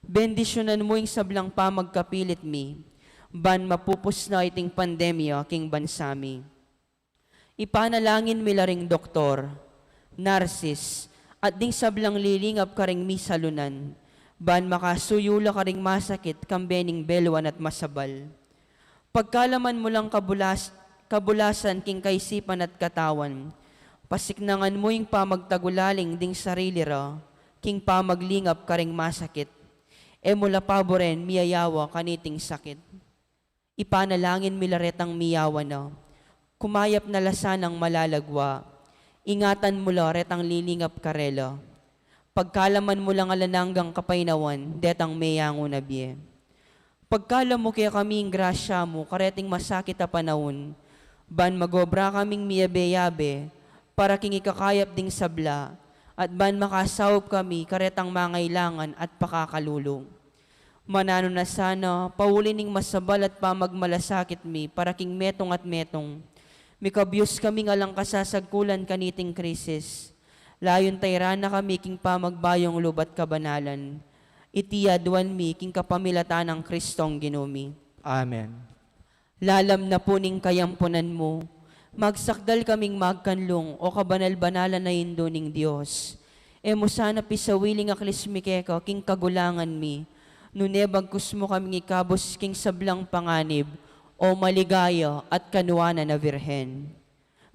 Bendisyonan mo ing sablang pa magkapilit mi, ban mapupus na iting pandemya king bansami. Ipanalangin mi laring doktor, narsis, at ding sablang lilingap karing mi salunan, ban makasuyula karing masakit kambening belwan at masabal. Pagkalaman mo lang kabulasan king kaisipan at katawan, pasiknangan mo yung pamagtagulaling ding sarili ra, king pamaglingap karing masakit, e mula paboren miyayawa kaniting sakit. Ipanalangin milaretang miyawa na, kumayap na lasanang malalagwa, ingatan mo retang lilingap karela, pagkalaman mo lang alananggang kapainawan, detang mayango na biye. Pagkala mo kaya kaming grasya mo, kareting masakit a panahon, ban magobra kaming miyabe-yabe, para king ikakayap ding sabla, at ban makasawop kami, karetang mangailangan at pakakalulong. Manano na sana, paulining masabal at pamagmalasakit mi, para king metong at metong, mikabyos kami ngalang kasasagkulan kaniting krisis, layon tayrana kami king pamagbayong lubat kabanalan, itiyadwan mi king kapamilatan ng Kristong ginumi. Amen. Lalam na po ning kayampunan mo, magsakdal kaming magkanlong o kabanal-banalan na indo ning Diyos. E mo sana pisawiling aklismikeka king kagulangan mi, nunebagkus mo kaming ikabos king sablang panganib, o maligaya at kanuana na Virhen.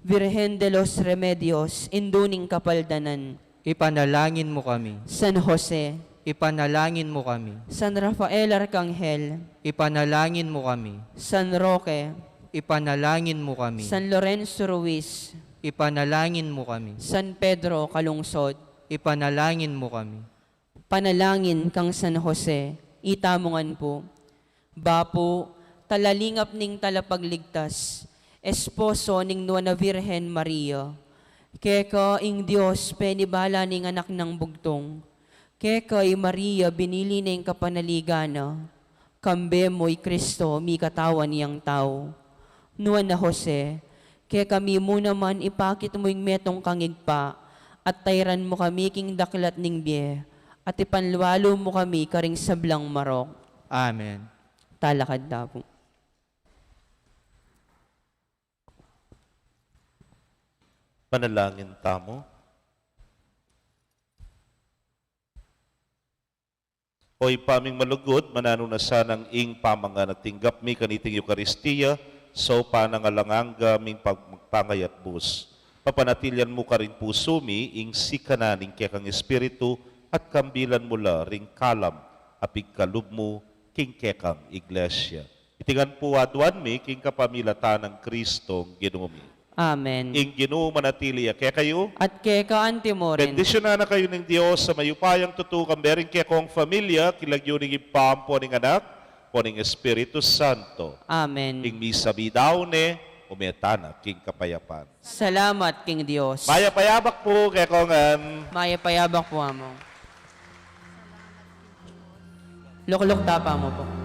Virhen de los Remedios, indo ning kapaldanan. Ipanalangin mo kami. San Jose, Ipanalangin mo kami. San Rafael Arcangel, Ipanalangin mo kami. San Roque, Ipanalangin mo kami. San Lorenzo Ruiz, Ipanalangin mo kami. San Pedro Kalungsod, Ipanalangin mo kami. panalangin kang San Jose, itamungan po. Bapo, talalingap ning talapagligtas, esposo ning Nuana Virgen Maria, keka ing Diyos penibala ning anak ng bugtong, kekay Maria binili ning kapanaligana, kambe mo'y Kristo mi katawan niyang tao. Nuana Jose, kaya kami mo naman ipakit mo'y metong kangigpa, at tayran mo kami king daklat ning biye, at ipanluwalo mo kami karing sablang marok. Amen. Talakad na po. Panalangin tamo. Oy paming malugod, manano na sanang ing pamangan at tinggap mi kaniting Eukaristiya, so panangalanganga ming pagpangay at bus. Papanatilyan mo ka rin puso mi, ing sikananing kaya kang Espiritu, at kambilan mula ring kalam apig kalubmo king kekang iglesia. Itingan po aduan mi king kapamilatan ng Kristong Ginoo mi. Amen. Ing Ginoo manatili kaya kayo. At kay kaanti mo rin. Bendisyonan na kayo ng Diyos sa mayupayang tutukang bering kaya kong familia, kilagyo ning ipampo ning anak, po ning Espiritu Santo. Amen. Ing misa bidaw ne, umetana king kapayapan. Salamat, King Dios. Maya payabak po kaya kongan. Maya payabak po amo. Lukluk tapa mo po.